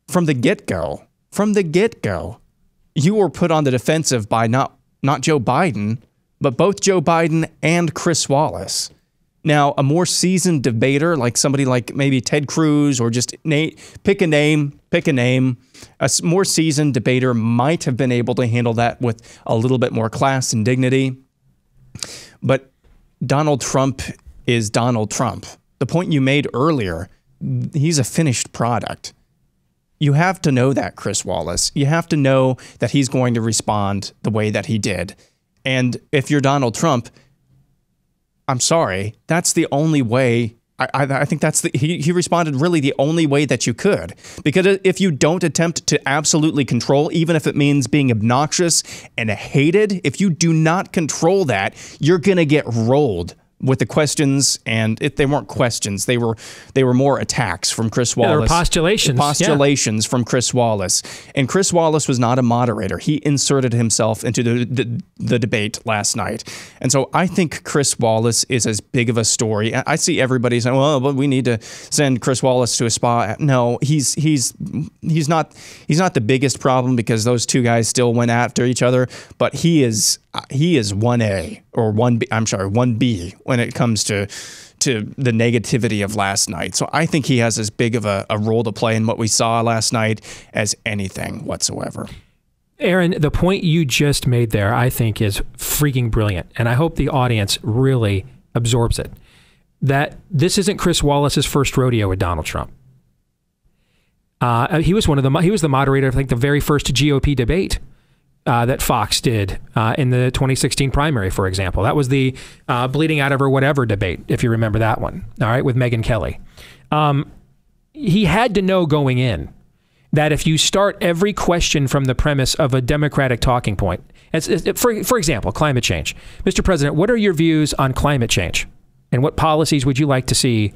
from the get-go. From the get-go, you were put on the defensive by not Joe Biden, but both Joe Biden and Chris Wallace. Now, a more seasoned debater, like somebody like maybe Ted Cruz or just pick a name. A more seasoned debater might have been able to handle that with a little bit more class and dignity. But Donald Trump is Donald Trump. The point you made earlier, he's a finished product. You have to know that, Chris Wallace. You have to know that he's going to respond the way that he did. And if you're Donald Trump, I'm sorry, that's the only way. I think he responded really the only way that you could. Because if you don't attempt to absolutely control, even if it means being obnoxious and hated, if you do not control that, you're going to get rolled with the questions, and they weren't questions. They were more attacks from Chris Wallace. They were postulations. Postulations from Chris Wallace. And Chris Wallace was not a moderator. He inserted himself into the debate last night. And so I think Chris Wallace is as big of a story. I see everybody saying, well, but we need to send Chris Wallace to a spa. No, he's not the biggest problem, because those two guys still went after each other, but he is 1A or 1B, I'm sorry, 1B when it comes to the negativity of last night. So I think he has as big of a role to play in what we saw last night as anything whatsoever. Aaron, the point you just made there, I think, is freaking brilliant. And I hope the audience really absorbs it. That this isn't Chris Wallace's first rodeo with Donald Trump. He was the moderator of, I think, the very first GOP debate that Fox did in the 2016 primary, for example. That was the bleeding out of her whatever debate, if you remember that one, all right, with Megyn Kelly. He had to know going in that if you start every question from the premise of a Democratic talking point, for example, climate change. Mr. President, what are your views on climate change? And what policies would you like to see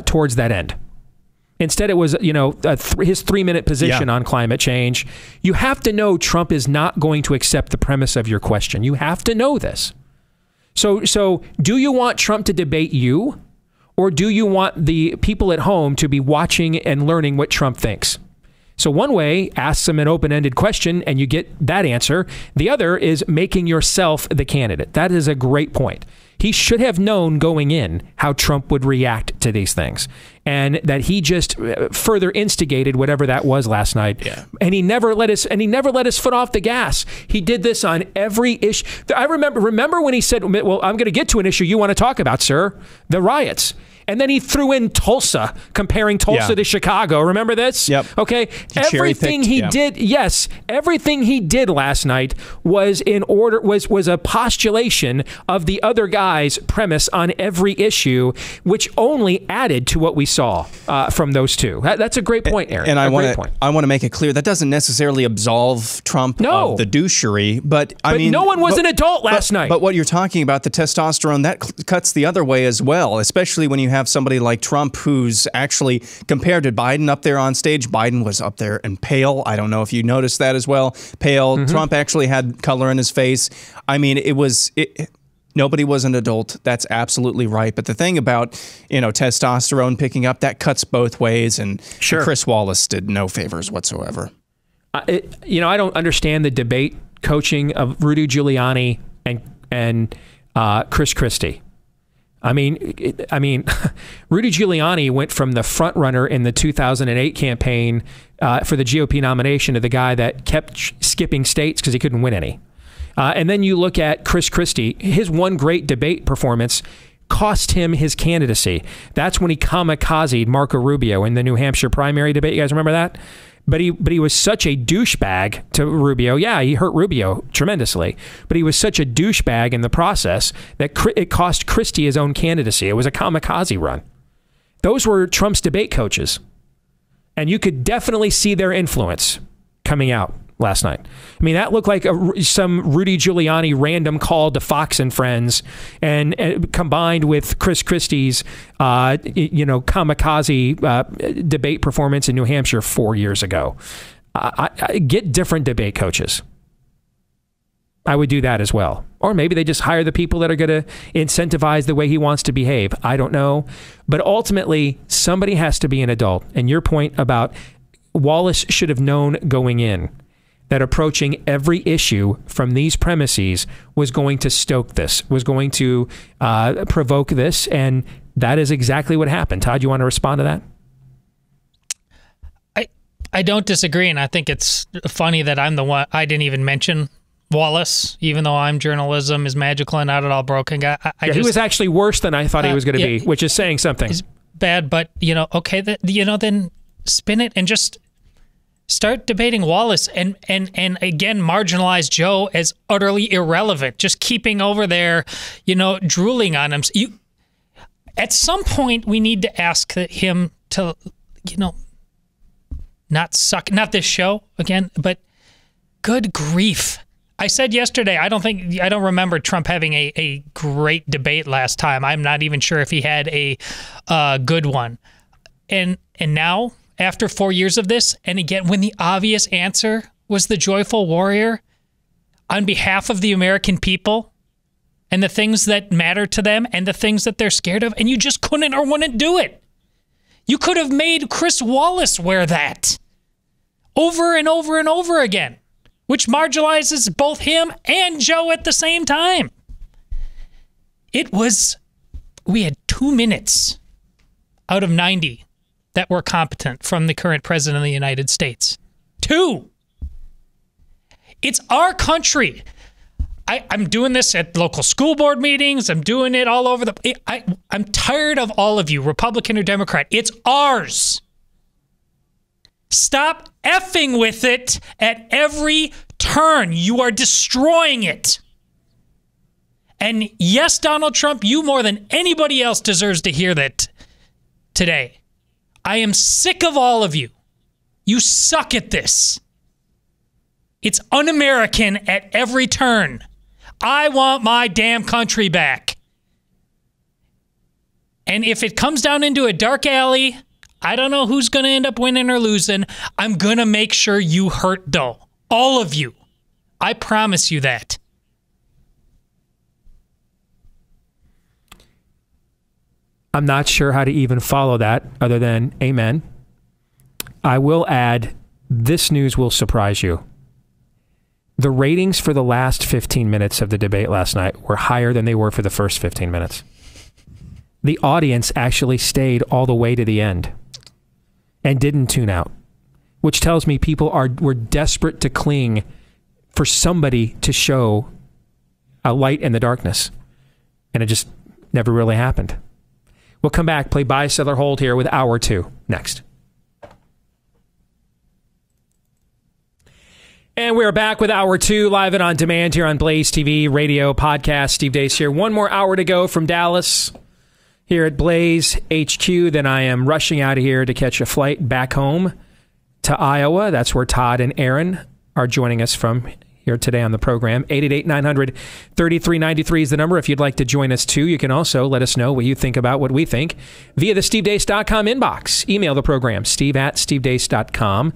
towards that end? Instead, it was, his 3-minute position on climate change. You have to know Trump is not going to accept the premise of your question. You have to know this. So do you want Trump to debate you, or do you want the people at home to be watching and learning what Trump thinks? So one way, ask them an open-ended question and you get that answer. The other is making yourself the candidate. That is a great point. He should have known going in how Trump would react to these things, and that he just further instigated whatever that was last night. Yeah. And he never let his foot off the gas. He did this on every issue. I remember when he said, well, I'm going to get to an issue you want to talk about, sir, the riots. And then he threw in Tulsa, comparing Tulsa to Chicago. Remember this? Yep. Okay. Everything he did, everything he did last night was was a postulation of the other guy's premise on every issue, which only added to what we saw from those two. That's a great point, Aaron. And I want to make it clear that doesn't necessarily absolve Trump of the douchery, but I mean, no one was an adult last night. But what you're talking about, the testosterone, that cuts the other way as well, especially when you have somebody like Trump, who's actually, compared to Biden up there on stage, Biden was up there and pale. I don't know if you noticed that as well. Pale. Mm-hmm. Trump actually had color in his face. I mean, nobody was an adult. That's absolutely right. But the thing about, testosterone picking up, that cuts both ways. And Chris Wallace did no favors whatsoever. I don't understand the debate coaching of Rudy Giuliani and Chris Christie. I mean, Rudy Giuliani went from the front runner in the 2008 campaign for the GOP nomination to the guy that kept skipping states because he couldn't win any. And then you look at Chris Christie, his one great debate performance cost him his candidacy. That's when he kamikazed Marco Rubio in the New Hampshire primary debate. You guys remember that? But he was such a douchebag to Rubio. Yeah, he hurt Rubio tremendously. But he was such a douchebag in the process that it cost Christie his own candidacy. It was a kamikaze run. Those were Trump's debate coaches. And you could definitely see their influence coming out last night. I mean, that looked like some Rudy Giuliani random call to Fox and Friends, and combined with Chris Christie's, kamikaze debate performance in New Hampshire 4 years ago. I get different debate coaches. I would do that as well. Or maybe they just hire the people that are going to incentivize the way he wants to behave. I don't know. But ultimately, somebody has to be an adult. And your point about Wallace should have known going in that approaching every issue from these premises was going to stoke this, was going to provoke this, and that is exactly what happened. Todd, you want to respond to that? I don't disagree, and I think it's funny that I'm the one. I didn't even mention Wallace, even though I'm journalism is magical and not at all broken. He was actually worse than I thought he was going to be, which is saying something. He's bad, but okay, then spin it and just start debating Wallace and again marginalize Joe as utterly irrelevant, just keeping over there, drooling on him. At some point, we need to ask him to, not this show again, but good grief. I said yesterday, I don't remember Trump having a great debate last time. I'm not even sure if he had a good one. And now, after 4 years of this, and again, when the obvious answer was the joyful warrior on behalf of the American people and the things that matter to them and the things that they're scared of, and you just couldn't or wouldn't do it. You could have made Chris Wallace wear that over and over and over again, which marginalizes both him and Joe at the same time. We had 2 minutes out of 90 that were competent from the current president of the United States. 2. It's our country. I'm doing this at local school board meetings. I'm doing it all over I'm tired of all of you, Republican or Democrat. It's ours. Stop effing with it at every turn. You are destroying it. And yes, Donald Trump, you more than anybody else deserves to hear that today. I am sick of all of you. You suck at this. It's un-American at every turn. I want my damn country back. And if it comes down into a dark alley, I don't know who's going to end up winning or losing. I'm going to make sure you hurt, though. All of you. I promise you that. I'm not sure how to even follow that other than amen. I will add, this news will surprise you. The ratings for the last 15 minutes of the debate last night were higher than they were for the first 15 minutes. The audience actually stayed all the way to the end and didn't tune out, which tells me people were desperate to cling for somebody to show a light in the darkness. And it just never really happened. We'll come back, play buy, sell, or hold here with hour 2 next. And we're back with hour 2, live and on demand here on Blaze TV, radio, podcast. Steve Deace here. One more hour to go from Dallas here at Blaze HQ. Then I am rushing out of here to catch a flight back home to Iowa. That's where Todd and Aaron are joining us from here today on the program. 888-900-3393 is the number. If you'd like to join us too, you can also let us know what you think about what we think via the stevedeace.com inbox. Email the program, steve@stevedeace.com.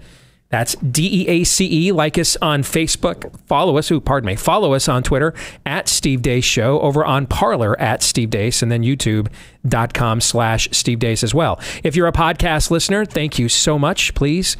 That's DEACE. Like us on Facebook. Follow us on Twitter @Steve Deace Show, over on Parler @Steve Deace, and then YouTube.com/Steve Deace as well. If you're a podcast listener, thank you so much. Please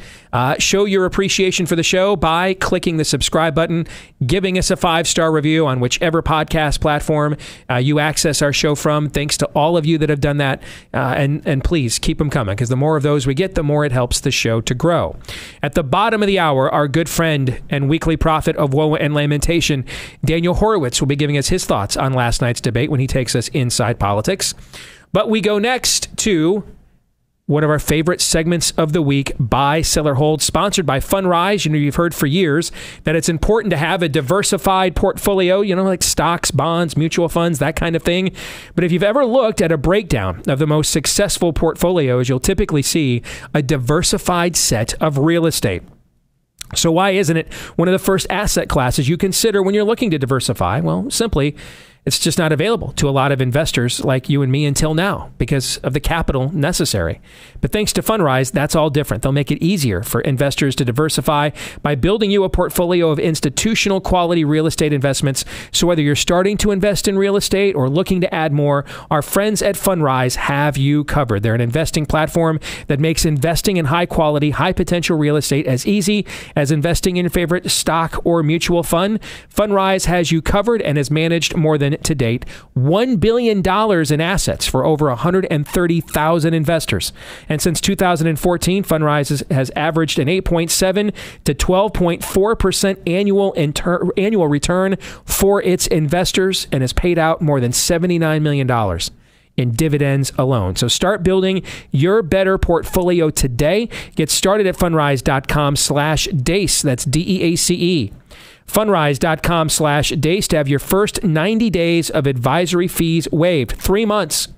show your appreciation for the show by clicking the subscribe button, giving us a 5-star review on whichever podcast platform you access our show from. Thanks to all of you that have done that. And please keep them coming, because the more of those we get, the more it helps the show to grow. At the bottom of the hour, our good friend and weekly prophet of woe and lamentation, Daniel Horowitz, will be giving us his thoughts on last night's debate when he takes us inside politics. But we go next to one of our favorite segments of the week, Buy, Sell, or Hold, sponsored by Fundrise. You know, you've heard for years that it's important to have a diversified portfolio, like stocks, bonds, mutual funds, that kind of thing. But if you've ever looked at a breakdown of the most successful portfolios, you'll typically see a diversified set of real estate. So why isn't it one of the first asset classes you consider when you're looking to diversify? Well, simply, it's just not available to a lot of investors like you and me until now because of the capital necessary. But thanks to Fundrise, that's all different. They'll make it easier for investors to diversify by building you a portfolio of institutional quality real estate investments. So whether you're starting to invest in real estate or looking to add more, our friends at Fundrise have you covered. They're an investing platform that makes investing in high quality, high potential real estate as easy as investing in your favorite stock or mutual fund. Fundrise has you covered and has managed more than to date $1 billion in assets for over 130,000 investors. And since 2014, Fundrise has averaged an 8.7 to 12.4% annual return for its investors and has paid out more than $79 million in dividends alone. So start building your better portfolio today. Get started at fundrise.com/Deace. That's DEACE. Fundrise.com/Deace to have your first 90 days of advisory fees waived. 3 months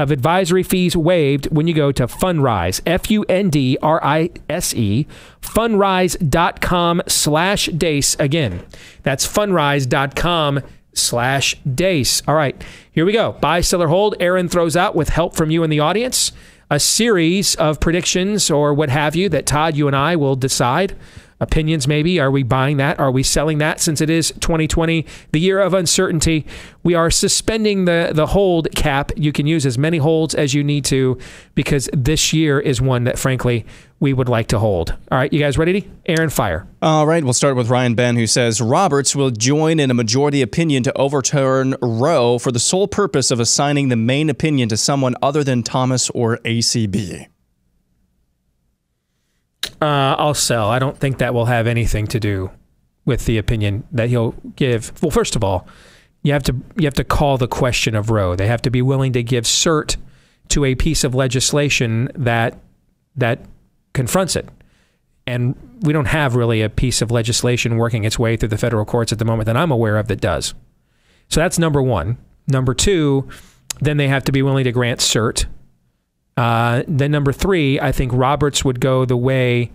of advisory fees waived when you go to Fundrise, Fundrise, fundrise.com/Deace. Again, that's fundrise.com/Deace. All right, here we go. Buy, sell, or hold. Aaron throws out, with help from you in the audience, a series of predictions or what have you that Todd, you and I will decide. Opinions, maybe. Are we buying that? Are we selling that? Since it is 2020, the year of uncertainty, we are suspending the hold cap. You can use as many holds as you need to, because this year is one that, frankly, we would like to hold. All right, you guys ready? Aaron, fire. All right, we'll start with Ryan Ben, who says Roberts will join in a majority opinion to overturn Roe for the sole purpose of assigning the main opinion to someone other than Thomas or ACB. I'll sell. I don't think that will have anything to do with the opinion that he'll give. Well, first of all, you have to call the question of Roe. They have to be willing to give cert to a piece of legislation that confronts it. And we don't have really a piece of legislation working its way through the federal courts at the moment that I'm aware of that does. So that's number one. Number two, then they have to be willing to grant cert. Then number three, I think Roberts would go the way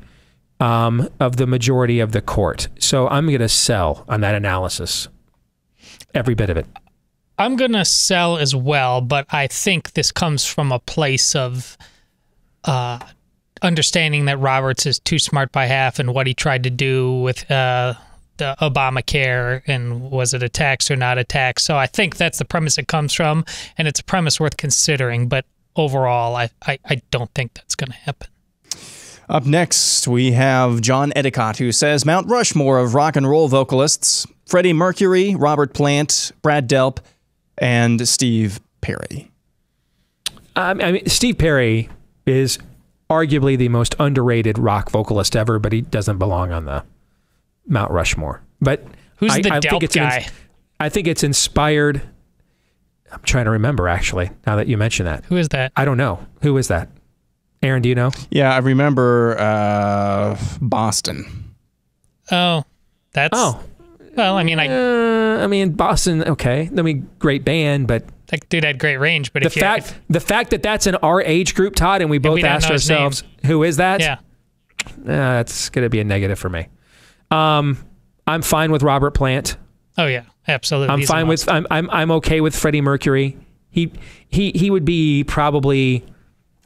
of the majority of the court. So I'm going to sell on that analysis. Every bit of it. I'm going to sell as well, but I think this comes from a place of understanding that Roberts is too smart by half, and what he tried to do with the Obamacare, and was it a tax or not a tax. So I think that's the premise it comes from, and it's a premise worth considering, but overall, I don't think that's going to happen. Up next, we have John Edicott, who says Mount Rushmore of rock and roll vocalists: Freddie Mercury, Robert Plant, Brad Delp, and Steve Perry. I mean, Steve Perry is arguably the most underrated rock vocalist ever, but he doesn't belong on the Mount Rushmore. But who's the Delp guy? I think it's inspired. I'm trying to remember, actually, now that you mention that. Who is that? I don't know. Who is that? Aaron, do you know? Yeah, I remember Boston. Oh, that's... Oh. Well, I mean, Boston, okay. I mean, great band, but... That dude had great range, but the fact that that's in our age group, Todd, and we both asked ourselves, who is that? Yeah. That's going to be a negative for me. I'm fine with Robert Plant. Oh, yeah. Absolutely. I'm fine with. I'm okay with Freddie Mercury. He would be probably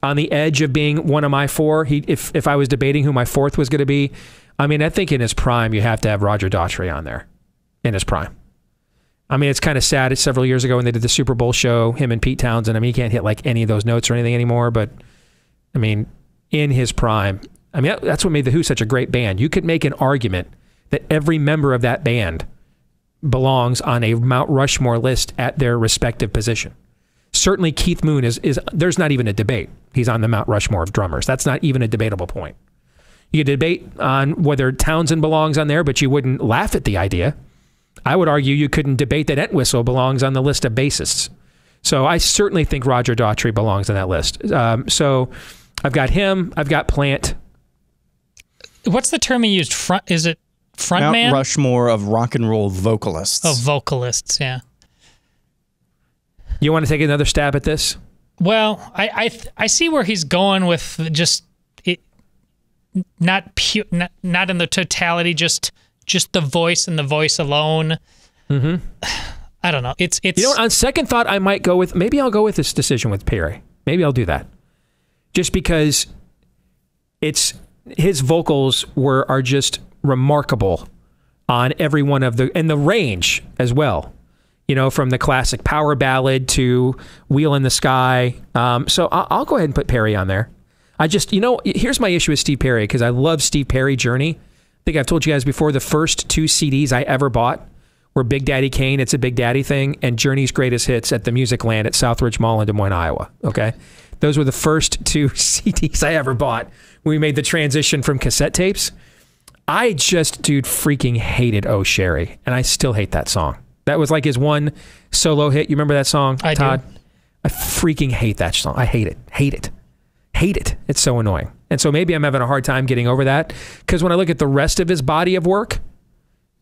on the edge of being one of my four. If I was debating who my fourth was going to be, I mean, I think in his prime you have to have Roger Daughtry on there. In his prime. I mean, it's kind of sad. It's several years ago when they did the Super Bowl show, him and Pete Townsend. I mean, he can't hit like any of those notes or anything anymore. But I mean, in his prime, I mean, that's what made the Who such a great band. You could make an argument that every member of that band belongs on a Mount Rushmore list at their respective position. Certainly Keith Moon is there's not even a debate. He's on the Mount Rushmore of drummers. That's not even a debatable point. You could debate on whether Townsend belongs on there, but you wouldn't laugh at the idea. I would argue you couldn't debate that Entwistle belongs on the list of bassists. So I certainly think Roger Daughtry belongs on that list. So I've got him. I've got Plant. What's the term he used? Is it frontman? Mount Rushmore of rock and roll vocalists. Oh, vocalists, yeah. You want to take another stab at this? Well, I see where he's going with just it, not in the totality, just the voice and the voice alone. Mm-hmm. I don't know. It's you know, on second thought, I might go with I'll go with this decision with Perry. Maybe I'll do that, just because his vocals are just remarkable on every one of and the range as well. You know, from the classic power ballad to Wheel in the Sky. So I'll go ahead and put Perry on there. Here's my issue with Steve Perry, because I love Steve Perry Journey. I think I've told you guys before, the first 2 CDs I ever bought were Big Daddy Kane, It's a Big Daddy Thing, and Journey's Greatest Hits at the Music Land at Southridge Mall in Des Moines, Iowa. Okay? Those were the first 2 CDs I ever bought when we made the transition from cassette tapes. I just, freaking hated Oh Sherry, and I still hate that song. That was like his one solo hit. You remember that song, Todd? Do. I freaking hate that song. I hate it. Hate it. Hate it. It's so annoying. And so maybe I'm having a hard time getting over that, because when I look at the rest of his body of work,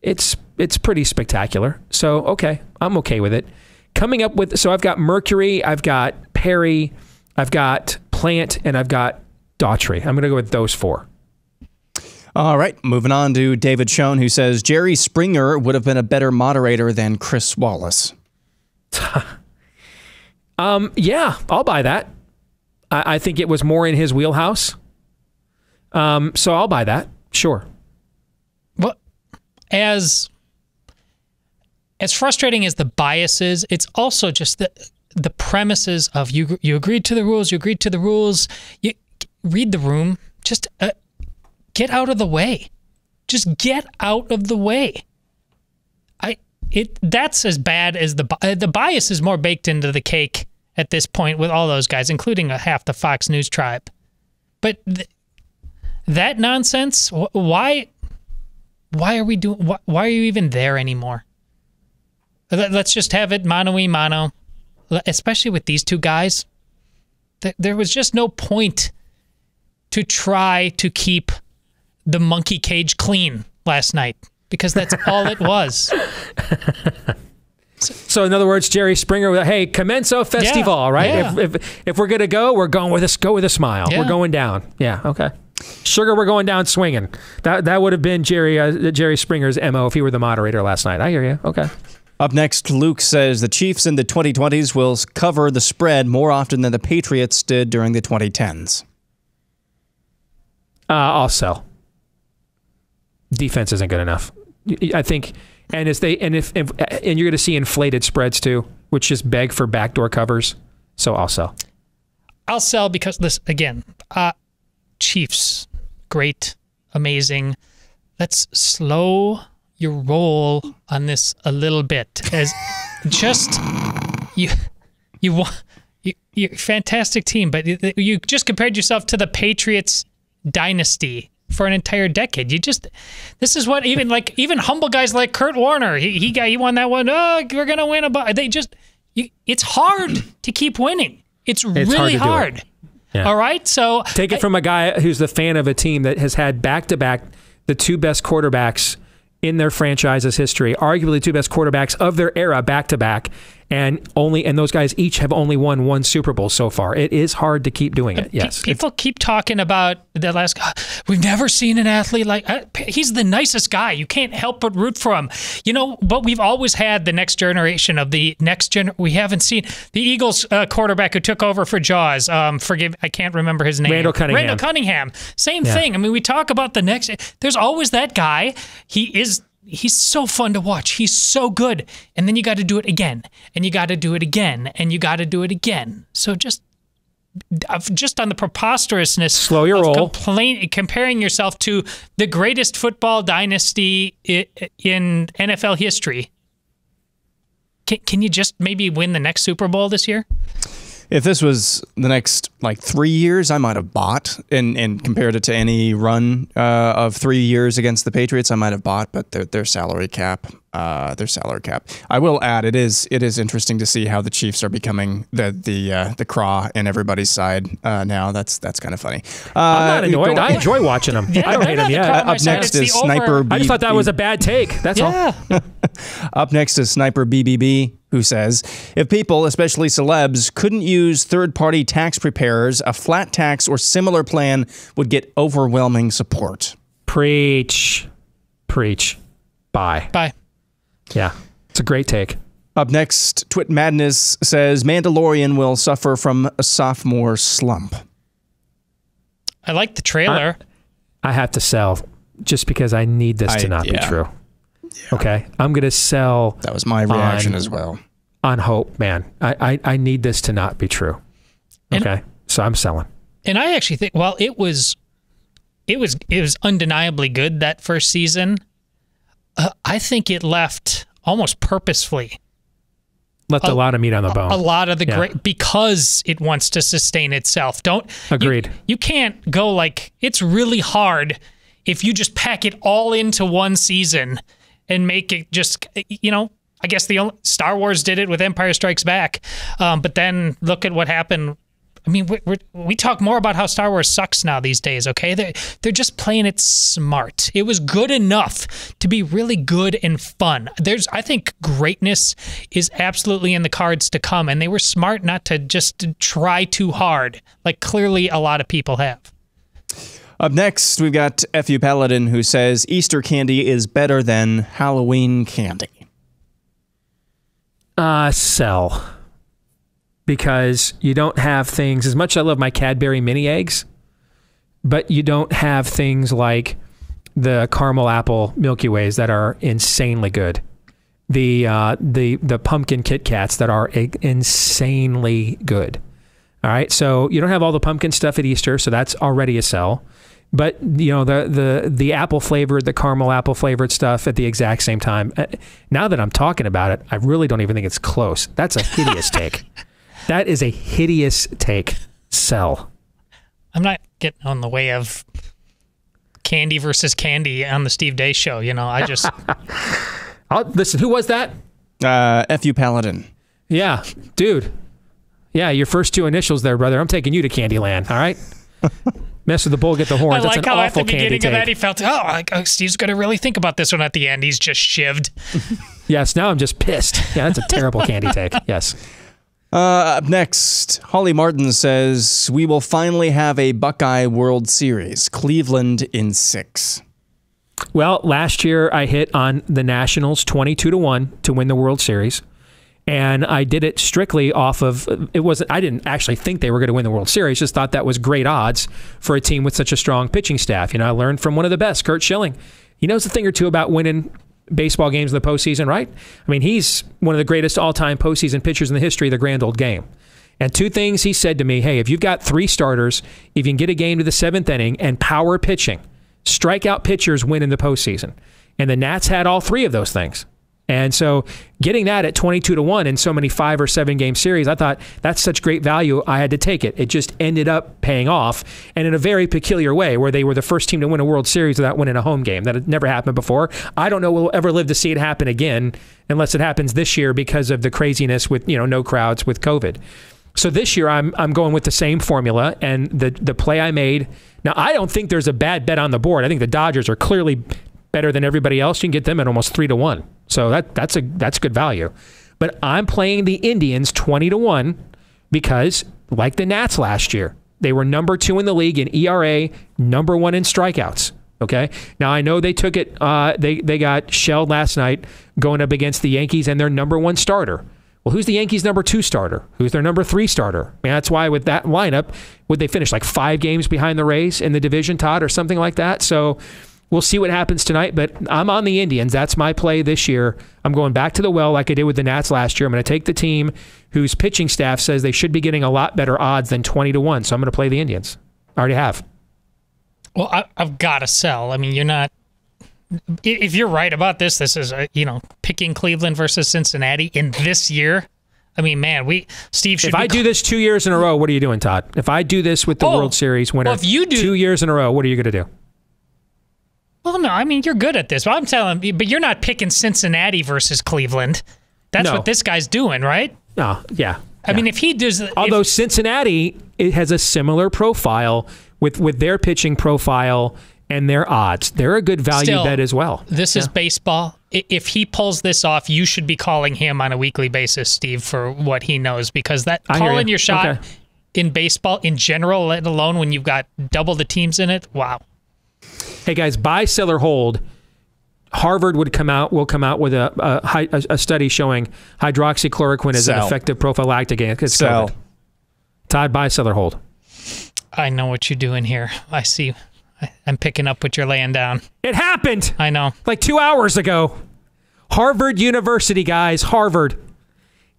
it's pretty spectacular. So, okay, I'm okay with it. So I've got Mercury, I've got Perry, I've got Plant, and I've got Daughtry. I'm going to go with those 4. All right, moving on to David Schoen, who says Jerry Springer would have been a better moderator than Chris Wallace. Yeah, I'll buy that. I think it was more in his wheelhouse. So I'll buy that. Sure. Well, as frustrating as the bias is, it's also just the premises of you agreed to the rules, you read the room, just get out of the way. Just get out of the way. That's as bad as the bias is more baked into the cake at this point with all those guys, including half the Fox News tribe. But that nonsense, why are we doing? Why are you even there anymore? Let's just have it mano y mano, especially with these 2 guys. There was just no point to try to keep the monkey cage clean last night, because that's all it was. So in other words, Jerry Springer, hey, commenso festival, right? Yeah. If we're going to go, we're going with go with a smile. Yeah. We're going down. Yeah, okay. Sugar, we're going down swinging. That would have been Jerry Springer's MO if he were the moderator last night. I hear you. Okay. Up next, Luke says the Chiefs in the 2020s will cover the spread more often than the Patriots did during the 2010s. I'll sell. Defense isn't good enough, I think, and if you're going to see inflated spreads too, which just beg for backdoor covers. So I'll sell. I'll sell because this again, Chiefs, great, amazing. Let's slow your roll on this a little bit, as just you're a fantastic team, but you just compared yourself to the Patriots dynasty for an entire decade. This is what even humble guys like Kurt Warner, he won that one. Oh, we're gonna win it's hard to keep winning. It's really hard. Yeah. All right, so take it from a guy who's the fan of a team that has had back-to-back the 2 best quarterbacks in their franchise's history, arguably 2 best quarterbacks of their era back-to-back, and those guys each have only won 1 Super Bowl so far. It is hard to keep doing it. Yes, people keep talking about the last guy. We've never seen an athlete like he's the nicest guy. You can't help but root for him. But we've always had the next generation of the next gen. We haven't seen the Eagles quarterback who took over for Jaws. I can't remember his name. Randall Cunningham. Same thing. I mean, we talk about the next. There's always that guy. He's so fun to watch. He's so good. And then you got to do it again. And you got to do it again. And you got to do it again. So just on the preposterousness slow your roll. Comparing yourself to the greatest football dynasty in NFL history. Can you just maybe win the next Super Bowl this year? If this was the next 3 years, I might have bought and compared it to any run of 3 years against the Patriots, I might have bought, but their salary cap. I will add, it is interesting to see how the Chiefs are becoming the craw in everybody's side now. That's kind of funny. I'm not annoyed. I enjoy watching them. I don't hate them yet. Up next is Sniper BBB. I just thought that was a bad take. That's all. Up next is Sniper BBB, who says, if people, especially celebs, couldn't use third-party tax preparers, a flat tax or similar plan would get overwhelming support. Preach. Bye. Yeah, it's a great take. Up next, Twit Madness says Mandalorian will suffer from a sophomore slump. I like the trailer. I have to sell just because I need this to not be true. Yeah. Okay, I'm going to sell. That was my reaction as well. On hope, man. I need this to not be true. Okay, so I'm selling. And I actually think, well, it was undeniably good that first season. I think it left almost purposefully. Left a lot of meat on the bone. A lot of the great, because it wants to sustain itself. Agreed. You can't go it's really hard if you just pack it all into one season and make it just, I guess Star Wars did it with Empire Strikes Back. But then look at what happened I mean, we talk more about how Star Wars sucks now these days, okay? They're just playing it smart. It was good enough to be really good and fun. I think greatness is absolutely in the cards to come, and they were smart not to just try too hard, like clearly a lot of people have. Up next, we've got F.U. Paladin, who says Easter candy is better than Halloween candy. Sell. Because you don't have things, as much as I love my Cadbury mini eggs, but you don't have things like the caramel apple Milky Ways that are insanely good. The pumpkin Kit Kats that are insanely good. All right, so you don't have all the pumpkin stuff at Easter, so that's already a sell. But you know the apple flavored, the caramel apple flavored stuff at the exact same time. Now that I'm talking about it, I really don't even think it's close. That's a hideous take. That is a hideous take. Sell. I'm not getting on the way of candy versus candy on the Steve Deace Show. You know, I just. Listen, who was that? F.U. Paladin. Yeah, dude. Yeah, your first two initials there, brother. I'm taking you to Candyland, all right? Mess with the bull, get the horns. I like That's an how awful at the beginning candy of that take. he felt, Steve's going to really think about this one at the end. He's just shivved. Yes, now I'm just pissed. Yeah, that's a terrible candy take. Yes. Up next, Holly Martin says, we will finally have a Buckeye World Series. Cleveland in 6. Well, last year I hit on the Nationals 22-1 to win the World Series. And I did it strictly off of, I didn't actually think they were going to win the World Series, just thought that was great odds for a team with such a strong pitching staff. You know, I learned from one of the best, Curt Schilling. He knows a thing or two about winning baseball games in the postseason, right? I mean, he's one of the greatest all-time postseason pitchers in the history of the grand old game. And two things he said to me, hey, if you've got 3 starters, if you can get a game to the 7th inning and power pitching, strikeout pitchers win in the postseason. And the Nats had all 3 of those things. And so getting that at 22-1 in so many 5 or 7 game series, I thought that's such great value, I had to take it. It just ended up paying off, and in a very peculiar way, where they were the first team to win a World Series without winning a home game. That had never happened before. I don't know we'll ever live to see it happen again, unless it happens this year because of the craziness with, you know, no crowds with COVID. So this year I'm going with the same formula, and the play I made. Now, I don't think there's a bad bet on the board. I think the Dodgers are clearly better than everybody else. You can get them at almost 3-1. So that's good value. But I'm playing the Indians 20-1 because, like the Nats last year, they were number 2 in the league in ERA, number 1 in strikeouts. Okay. Now I know they took it. They got shelled last night going up against the Yankees and their number 1 starter. Well, who's the Yankees' number 2 starter? Who's their number 3 starter? I mean, that's why with that lineup, would they finish like 5 games behind the Rays in the division, Todd, or something like that? So. We'll see what happens tonight, but I'm on the Indians. That's my play this year. I'm going back to the well like I did with the Nats last year. I'm going to take the team whose pitching staff says they should be getting a lot better odds than 20-1. So I'm going to play the Indians. I already have. Well, I've got to sell. I mean, you're not... If you're right about this is, picking Cleveland versus Cincinnati in this year. I mean, man, Steve should. If I do this 2 years in a row, what are you doing, Todd? If I do this with the World Series winner, if you do 2 years in a row, what are you going to do? Well, no, I mean, you're good at this. But I'm telling you, but you're not picking Cincinnati versus Cleveland. That's what this guy's doing, right? Oh, yeah. I mean, if he does... Although Cincinnati, it has a similar profile with their pitching profile and their odds. They're a good value bet as well. This is baseball. If he pulls this off, you should be calling him on a weekly basis, Steve, for what he knows. Because calling your shot in baseball in general, let alone when you've got double the teams in it, wow. Hey guys, buy, sell, or hold. Harvard will come out with a study showing hydroxychloroquine is an effective prophylactic against COVID. Todd, buy, sell, or hold. I know what you're doing here. I see. I'm picking up what you're laying down. It happened. I know. Like 2 hours ago. Harvard University, guys, Harvard,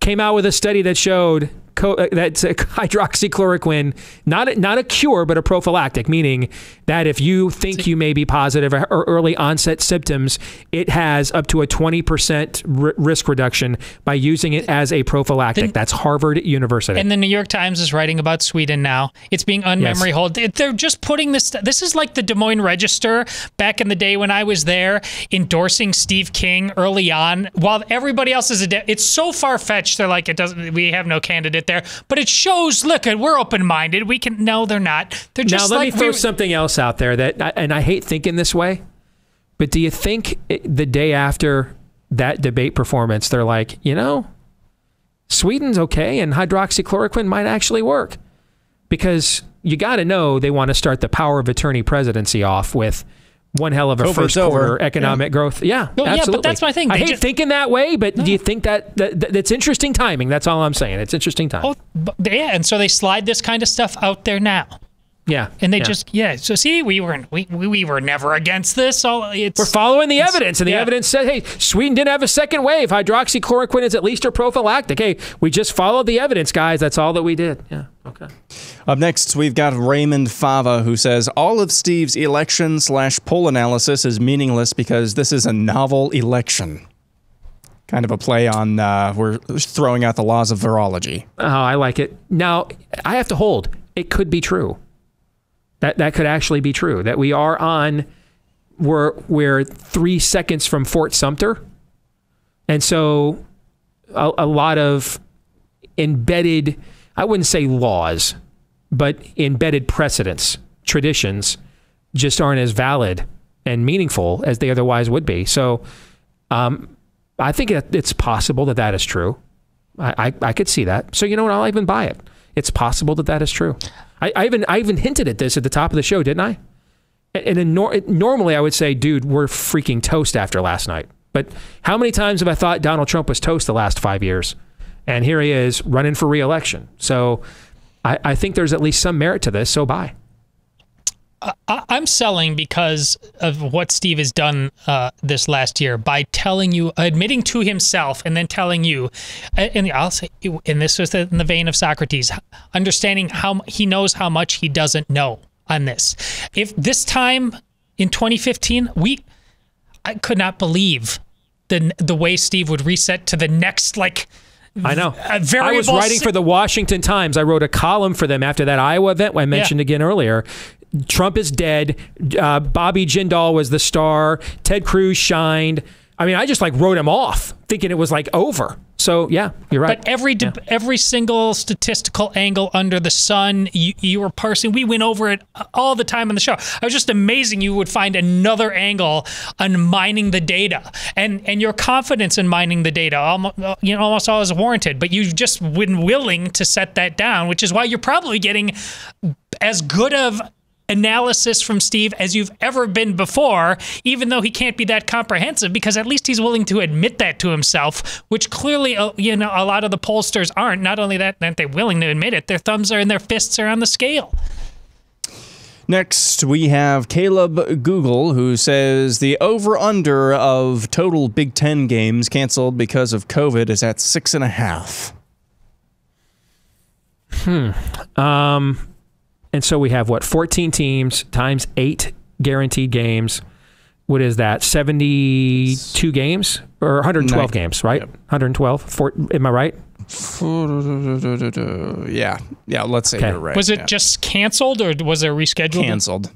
came out with a study that showed that's hydroxychloroquine, not a cure, but a prophylactic, meaning that if you think you may be positive or early onset symptoms, it has up to a 20% risk reduction by using it as a prophylactic. That's Harvard University. And the New York Times is writing about Sweden now. It's being unmemory hold. They're just putting this. This is like the Des Moines Register back in the day when I was there, endorsing Steve King early on, while everybody else is it's so far fetched. They're like, we have no candidate. there, but it shows, look, we're open-minded. We can, no, they're not. They're just now, let me throw something else out there and I hate thinking this way, but do you think the day after that debate performance, they're like, Sweden's okay and hydroxychloroquine might actually work? Because you got to know they want to start the power of attorney presidency off with one hell of a first quarter economic growth. Yeah, well, absolutely. Yeah, but that's my thing. I hate thinking that way, but do you think that's interesting timing? That's all I'm saying. It's interesting timing. And so they slide this kind of stuff out there now. Yeah, and they So see, we were never against this. We're following the evidence, and the evidence said, hey, Sweden didn't have a second wave. Hydroxychloroquine is at least a prophylactic. Hey, we just followed the evidence, guys. That's all that we did. Yeah. Okay. Up next, we've got Raymond Fava, who says all of Steve's election/poll analysis is meaningless because this is a novel election. Kind of a play on we're throwing out the laws of virology. Oh, I like it. Now, I have to hold. It could be true. That could actually be true. That we are we're 3 seconds from Fort Sumter. And so a lot of embedded, I wouldn't say laws, but embedded precedents, traditions, just aren't as valid and meaningful as they otherwise would be. So I think it's possible that is true. I could see that. So you know what? I'll even buy it. It's possible that is true. I even hinted at this at the top of the show, didn't I? And normally I would say, dude, we're freaking toast after last night. But how many times have I thought Donald Trump was toast the last 5 years? And here he is running for re-election. So I think there's at least some merit to this, so buy. I'm selling because of what Steve has done this last year by telling you, admitting to himself, and then telling you, and I'll say, and this was in the vein of Socrates, understanding how he knows how much he doesn't know on this. If this time in 2015, I could not believe the way Steve would reset to the next, I know. I was writing for the Washington Times. I wrote a column for them after that Iowa event I mentioned again earlier. Trump is dead. Bobby Jindal was the star. Ted Cruz shined. I mean, I just wrote him off, thinking it was over. So yeah, you're right. But every single statistical angle under the sun, you were parsing. We went over it all the time on the show. I was just amazing. You would find another angle on mining the data, and your confidence in mining the data, almost always warranted. But you've just been willing to set that down, which is why you're probably getting as good of analysis from Steve as you've ever been before, even though he can't be that comprehensive, because at least he's willing to admit that to himself, which clearly, a lot of the pollsters aren't. Not only that, aren't they willing to admit it, their thumbs are and their fists are on the scale. Next, we have Caleb Google, who says the over-under of total Big Ten games canceled because of COVID is at 6.5. And so we have 14 teams times 8 guaranteed games. What is that? 72 games or 112 games, right? Yep. 112. Am I right? Yeah. Let's say you're right. Was it just canceled or was it rescheduled? Canceled.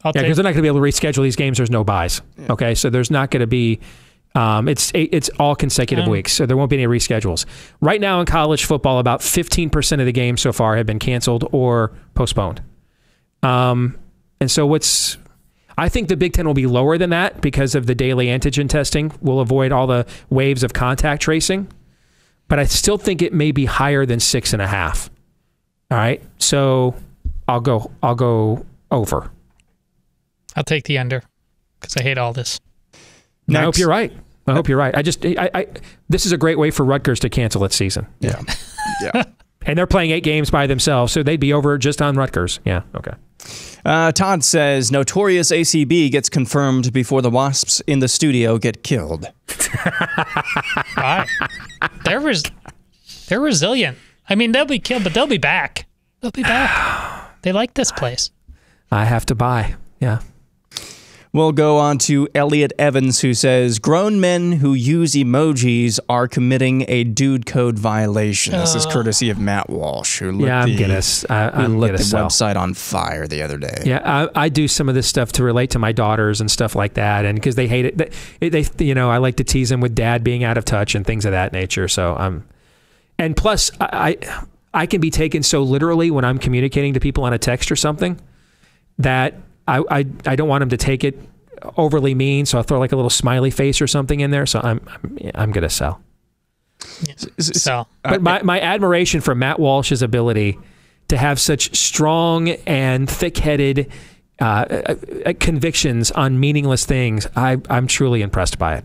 Because they're not going to be able to reschedule these games. There's no buys. Yeah. Okay, so there's not going to be. It's all consecutive weeks, so there won't be any reschedules. Right now in college football, about 15% of the games so far have been canceled or postponed. And so I think the Big Ten will be lower than that because of the daily antigen testing. We'll avoid all the waves of contact tracing, but I still think it may be higher than 6.5. All right, so I'll go over. I'll take the under because I hate all this. I hope you're right. This is a great way for Rutgers to cancel its season. Yeah. And they're playing 8 games by themselves, so they'd be over just on Rutgers. Yeah, okay. Todd says, notorious ACB gets confirmed before the Wasps in the studio get killed. Right. They're resilient. I mean, they'll be killed, but they'll be back. They like this place. I have to buy. Yeah. We'll go on to Elliot Evans, who says, grown men who use emojis are committing a dude code violation. This is courtesy of Matt Walsh, who lit the website on fire the other day. Yeah, I do some of this stuff to relate to my daughters and stuff like that, and because they hate it. They I like to tease them with dad being out of touch and things of that nature. So And plus, I can be taken so literally when I'm communicating to people on a text or something that I don't want them to take it overly mean. So I'll throw like a little smiley face or something in there. So I'm going to sell. So, but my admiration for Matt Walsh's ability to have such strong and thick-headed convictions on meaningless things, I'm truly impressed by it.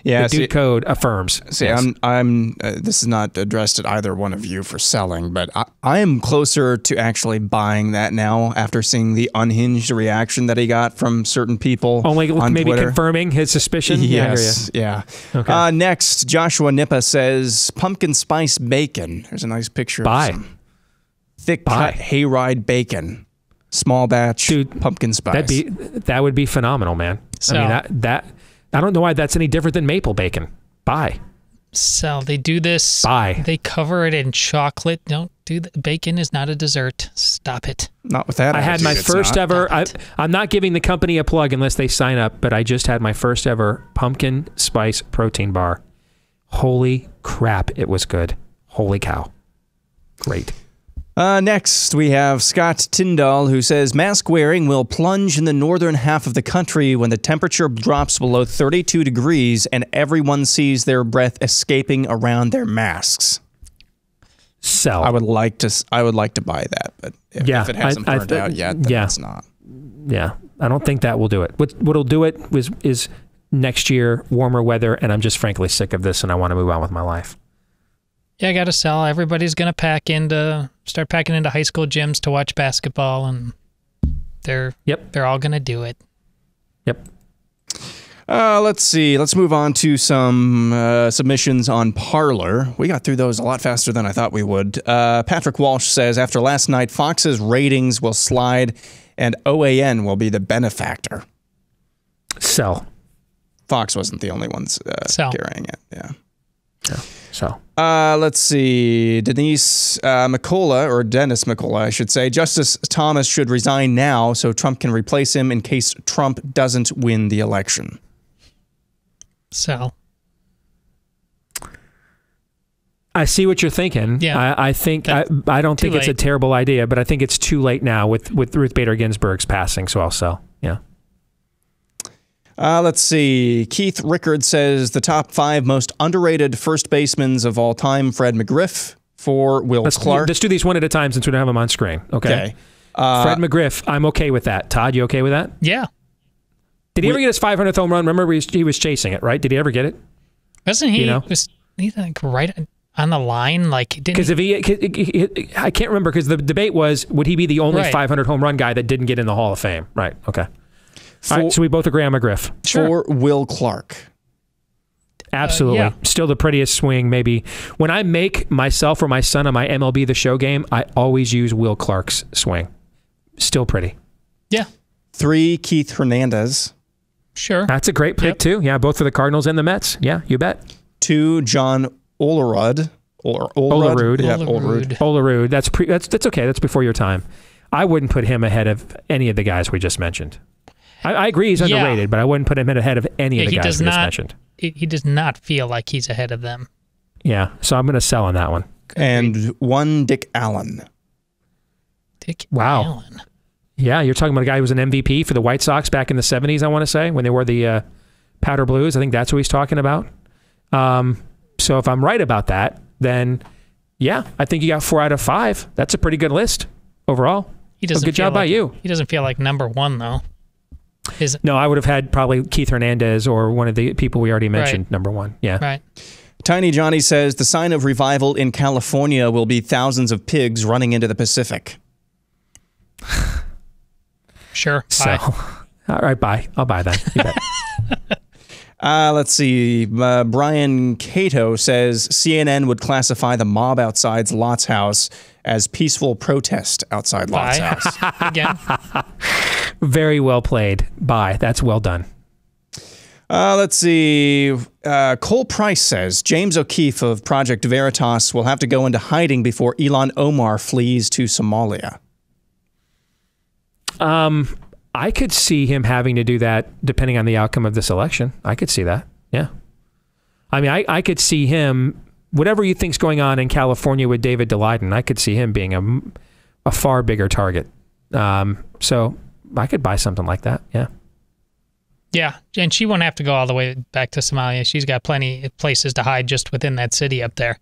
Yeah, the Dude Code affirms. See, yes. I'm. This is not addressed at either one of you for selling, but I am closer to actually buying that now after seeing the unhinged reaction that he got from certain people. Only on maybe Twitter. Confirming his suspicion. Yes, yeah. Okay. Next, Joshua Nippa says pumpkin spice bacon. There's a nice picture. Buy. Of some thick cut hayride bacon, small batch, pumpkin spice. That would be phenomenal, man. So, I mean that. I don't know why that's any different than maple bacon. Buy. So they do this. Buy. They cover it in chocolate. Don't do that. Bacon is not a dessert. Stop it. Not with that. I had my first ever. I'm not giving the company a plug unless they sign up, but I just had my first ever pumpkin spice protein bar. Holy crap, it was good. Holy cow. Great. Next, we have Scott Tyndall, who says mask wearing will plunge in the northern half of the country when the temperature drops below 32 degrees and everyone sees their breath escaping around their masks. Sell. I would like to buy that, but if it hasn't burned out yet, then it's not. Yeah, I don't think that will do it. What'll do it is next year, warmer weather, and I'm just frankly sick of this and I want to move on with my life. Yeah, I got to sell. Everybody's going to start packing into high school gyms to watch basketball, and they're all going to do it. Yep. Let's see. Let's move on to some submissions on Parler. We got through those a lot faster than I thought we would. Patrick Walsh says, after last night, Fox's ratings will slide and OAN will be the benefactor. Sell. Fox wasn't the only ones carrying it. Yeah. So. Let's see. Dennis McCullough, I should say. Justice Thomas should resign now so Trump can replace him in case Trump doesn't win the election. So. I see what you're thinking. Yeah. I think I don't think it's a terrible idea, but I think it's too late now with Ruth Bader Ginsburg's passing, so I'll sell. Yeah. Let's see. Keith Rickard says the top 5 most underrated first basemen of all time: Fred McGriff, for Will Clark. Let's do these one at a time since we don't have them on screen. Okay. Fred McGriff, I'm okay with that. Todd, you okay with that? Yeah. Did he ever get his 500th home run? Remember, he was chasing it, right? Did he ever get it? Wasn't he? Was he like right on the line? Like, because I can't remember, because the debate was, would he be the only 500 home run guy that didn't get in the Hall of Fame? Right. Okay. All right, so we both agree on McGriff. For Will Clark. Absolutely. Still the prettiest swing, maybe. When I make myself or my son on my MLB The Show game, I always use Will Clark's swing. Still pretty. Yeah. 3, Keith Hernandez. Sure. That's a great pick, too. Yeah, both for the Cardinals and the Mets. Yeah, you bet. 2, John Olerud. Olerud. Yeah, Olerud. Olerud. That's okay. That's before your time. I wouldn't put him ahead of any of the guys we just mentioned. I agree he's underrated, but I wouldn't put him ahead of any of the guys we just mentioned. He does not feel like he's ahead of them. Yeah, so I'm going to sell on that one. And 1, Dick Allen. Allen. Yeah, you're talking about a guy who was an MVP for the White Sox back in the 70s, I want to say, when they wore the powder blues. I think that's what he's talking about. So if I'm right about that, then yeah, I think you got 4 out of 5. That's a pretty good list overall. Good job by you. He doesn't feel like number 1, though. No, I would have had probably Keith Hernandez or one of the people we already mentioned, number 1. Yeah. Right. Tiny Johnny says the sign of revival in California will be thousands of pigs running into the Pacific. Sure. So, all right, bye. I'll buy that. You bet. Let's see. Brian Cato says CNN would classify the mob outside Lot's house as peaceful protest outside Lot's house. Again. Very well played. Bye. That's well done. Let's see. Cole Price says James O'Keefe of Project Veritas will have to go into hiding before Ilhan Omar flees to Somalia. I could see him having to do that depending on the outcome of this election. I could see that. Yeah. I mean, I could see him whatever you think's going on in California with David Daleiden, I could see him being a far bigger target. So I could buy something like that. Yeah. Yeah, and she won't have to go all the way back to Somalia. She's got plenty of places to hide just within that city up there.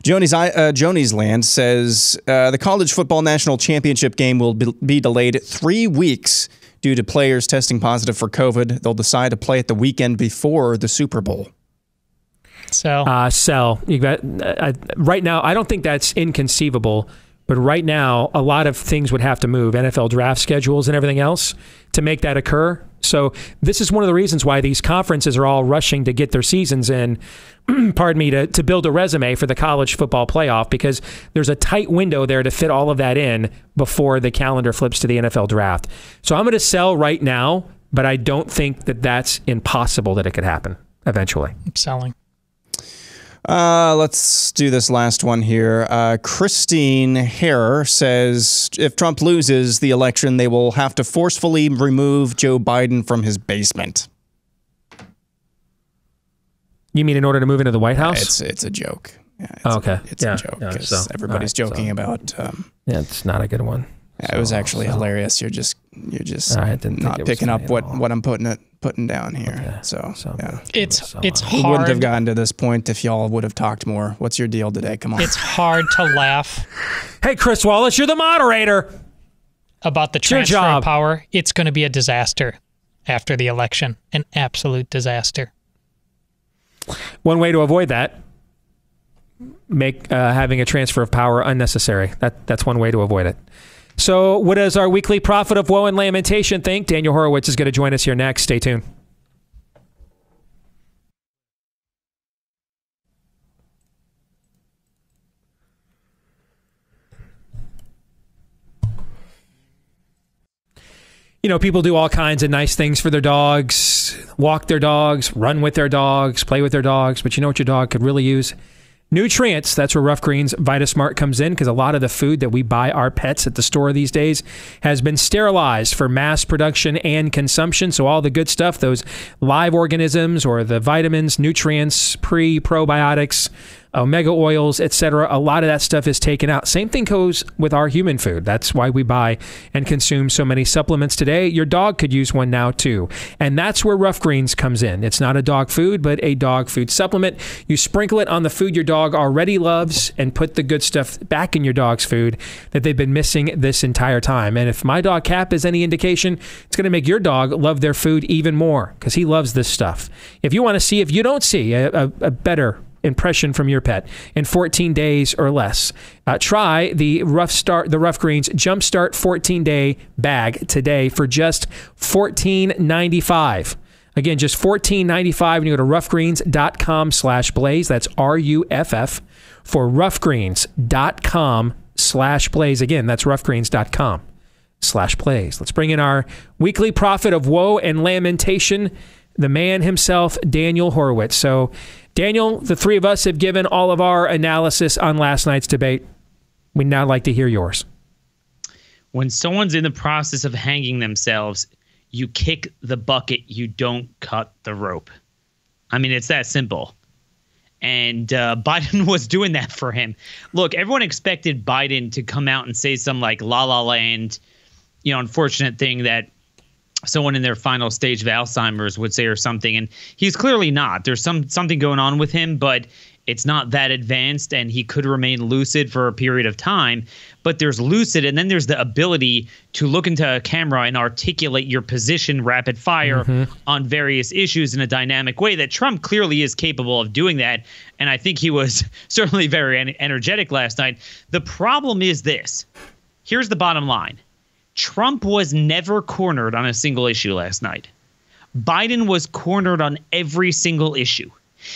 Joni's Land says the college football national championship game will be delayed 3 weeks due to players testing positive for COVID. They'll decide to play it the weekend before the Super Bowl. Sell. You got, right now, I don't think that's inconceivable. But right now, a lot of things would have to move, NFL draft schedules and everything else, to make that occur. So this is one of the reasons why these conferences are all rushing to get their seasons in, pardon me, to build a resume for the college football playoff, because there's a tight window there to fit all of that in before the calendar flips to the NFL draft. So I'm going to sell right now, but I don't think that that's impossible that it could happen eventually. I'm selling. Let's do this last one here. Christine Herrer says if Trump loses the election, they will have to forcefully remove Joe Biden from his basement. You mean in order to move into the White House? It's a joke. Yeah, it's a joke. Yeah, so, everybody's joking about. Yeah, it's not a good one. Yeah, it was actually hilarious. You're just not picking up what I'm putting down here. Okay. So yeah. It's We hard. wouldn't have gotten to this point if y'all would have talked more. What's your deal today? Come on. It's hard to laugh. Hey, Chris Wallace, you're the moderator. About the transfer of power. It's going to be a disaster after the election. An absolute disaster. One way to avoid that, make having a transfer of power unnecessary. That's one way to avoid it. So what does our weekly prophet of woe and lamentation think? Daniel Horowitz is going to join us here next. Stay tuned. You know, people do all kinds of nice things for their dogs, walk their dogs, run with their dogs, play with their dogs. But you know what your dog could really use? Nutrients. That's where Rough Greens VitaSmart comes in, because a lot of the food that we buy our pets at the store these days has been sterilized for mass production and consumption. So all the good stuff, those live organisms or the vitamins, nutrients, probiotics, omega oils, etc., a lot of that stuff is taken out. Same thing goes with our human food. That's why we buy and consume so many supplements today. Your dog could use one now too. And that's where Rough Greens comes in. It's not a dog food, but a dog food supplement. You sprinkle it on the food your dog already loves and put the good stuff back in your dog's food that they've been missing this entire time. And if my dog Cap is any indication, it's going to make your dog love their food even more, because he loves this stuff. If you want to see, if you don't see a better impression from your pet in 14 days or less, try the Rough Greens Jumpstart 14-day bag today for just $14.95. Again, just $14.95 when you go to roughgreens.com/blaze. That's RUFF for roughgreens.com/blaze. Again, that's roughgreens.com/blaze. Let's bring in our weekly prophet of woe and lamentation, the man himself, Daniel Horowitz. So, Daniel, the three of us have given all of our analysis on last night's debate. We'd now like to hear yours. When someone's in the process of hanging themselves, you kick the bucket, you don't cut the rope. I mean, it's that simple. And Biden was doing that for him. Look, everyone expected Biden to come out and say some like La La Land, unfortunate thing that someone in their final stage of Alzheimer's would say or something. And he's clearly not. There's something going on with him, but it's not that advanced, and he could remain lucid for a period of time. But there's lucid, and then there's the ability to look into a camera and articulate your position rapid fire on various issues in a dynamic way that Trump clearly is capable of doing that. And I think he was certainly very energetic last night. The problem is this. Here's the bottom line. Trump was never cornered on a single issue last night. Biden was cornered on every single issue.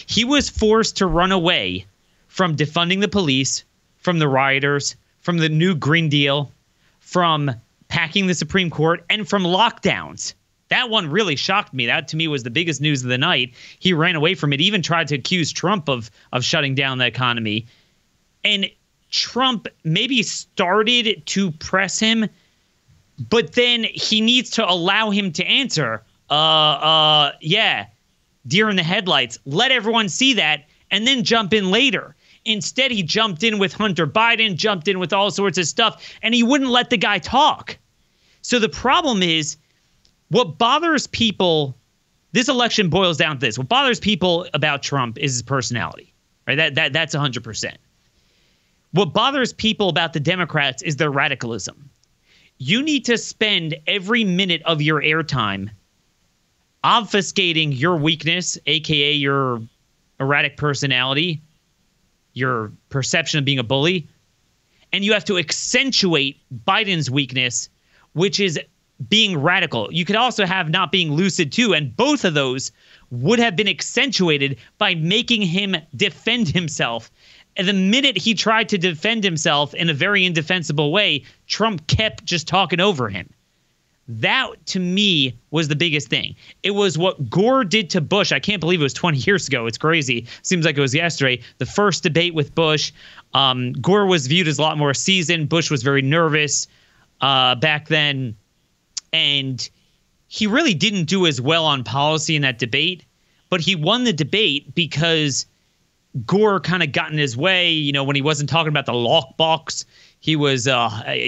He was forced to run away from defunding the police, from the rioters, from the new Green Deal, from packing the Supreme Court, and from lockdowns. That one really shocked me. That, to me, was the biggest news of the night. He ran away from it, even tried to accuse Trump of shutting down the economy. And Trump maybe started to press him, but then he needs to allow him to answer. Yeah, deer in the headlights. Let everyone see that, and then jump in later. Instead, he jumped in with Hunter Biden, jumped in with all sorts of stuff, and he wouldn't let the guy talk. So the problem is, what bothers people, this election boils down to this. What bothers people about Trump is his personality, right? That's 100%. What bothers people about the Democrats is their radicalism. You need to spend every minute of your airtime obfuscating your weakness, aka your erratic personality, your perception of being a bully, and you have to accentuate Biden's weakness, which is being radical. You could also have not being lucid too, and both of those would have been accentuated by making him defend himself. And the minute he tried to defend himself in a very indefensible way, Trump kept just talking over him. That, to me, was the biggest thing. It was what Gore did to Bush. I can't believe it was 20 years ago. It's crazy. Seems like it was yesterday. The first debate with Bush. Gore was viewed as a lot more seasoned. Bush was very nervous back then. And he really didn't do as well on policy in that debate. But he won the debate because Gore kind of got in his way. You know, when he wasn't talking about the lockbox, he was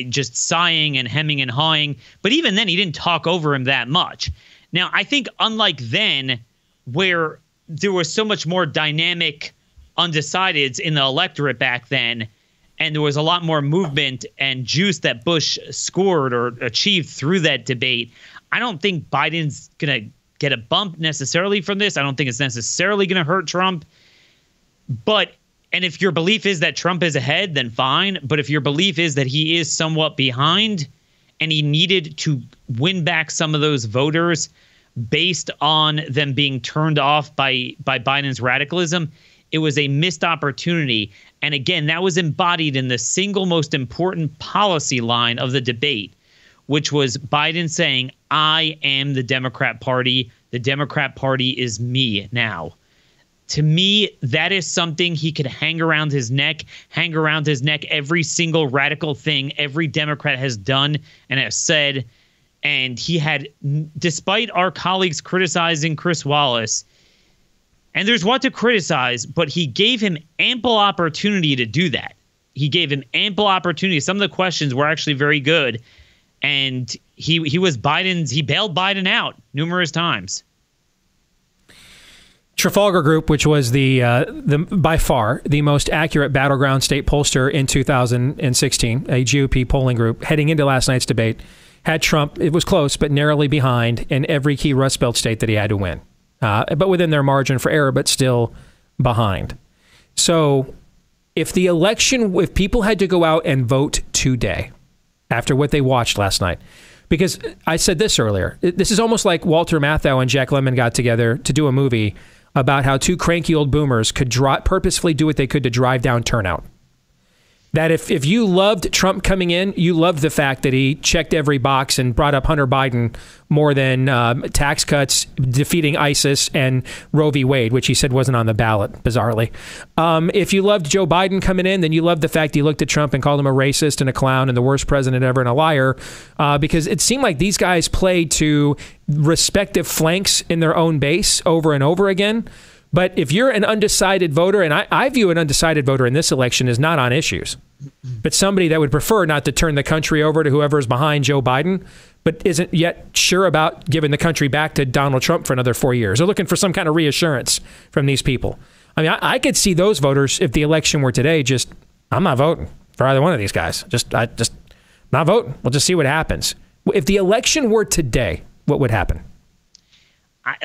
just sighing and hemming and hawing. But even then, he didn't talk over him that much. Now, I think unlike then, where there was so much more dynamic undecideds in the electorate back then, and there was a lot more movement and juice that Bush scored or achieved through that debate, I don't think Biden's going to get a bump necessarily from this. I don't think it's necessarily going to hurt Trump. And if your belief is that Trump is ahead, then fine. But if your belief is that he is somewhat behind and he needed to win back some of those voters based on them being turned off by Biden's radicalism, it was a missed opportunity. And again, that was embodied in the single most important policy line of the debate, which was Biden saying, I am the Democrat Party. The Democrat Party is me now. To me, that is something he could hang around his neck every single radical thing every Democrat has done and has said. And he had, despite our colleagues criticizing Chris Wallace, and there's what to criticize, but he gave him ample opportunity to do that. He gave him ample opportunity. Some of the questions were actually very good. And he bailed Biden out numerous times. Trafalgar Group, which was the by far the most accurate battleground state pollster in 2016, a GOP polling group, heading into last night's debate, had Trump, it was close, but narrowly behind in every key Rust Belt state that he had to win. But within their margin for error, but still behind. So if people had to go out and vote today, after what they watched last night, because I said this earlier, this is almost like Walter Matthau and Jack Lemmon got together to do a movie about how two cranky old boomers could purposefully do what they could to drive down turnout. That if you loved Trump coming in, you loved the fact that he checked every box and brought up Hunter Biden more than tax cuts, defeating ISIS, and Roe v. Wade, which he said wasn't on the ballot, bizarrely. If you loved Joe Biden coming in, then you loved the fact he looked at Trump and called him a racist and a clown and the worst president ever and a liar, because it seemed like these guys played to respective flanks in their own base over and over again. But if you're an undecided voter, and I view an undecided voter in this election as not on issues, but somebody that would prefer not to turn the country over to whoever's behind Joe Biden, but isn't yet sure about giving the country back to Donald Trump for another 4 years. They're looking for some kind of reassurance from these people. I mean, I could see those voters, if the election were today, I'm not voting for either one of these guys. I just not voting. We'll just see what happens. If the election were today, what would happen?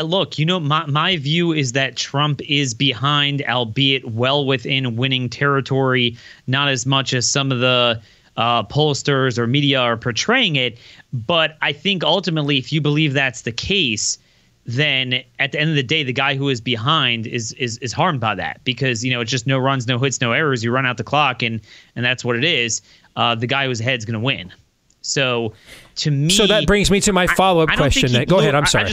Look, my view is that Trump is behind, albeit well within winning territory, not as much as some of the pollsters or media are portraying it. But I think ultimately, if you believe that's the case, then at the end of the day, the guy who is behind is harmed by that, because, it's just no runs, no hits, no errors. You run out the clock, and that's what it is. The guy who's ahead is going to win. So to me, so that brings me to my follow-up question. Go ahead. I'm sorry.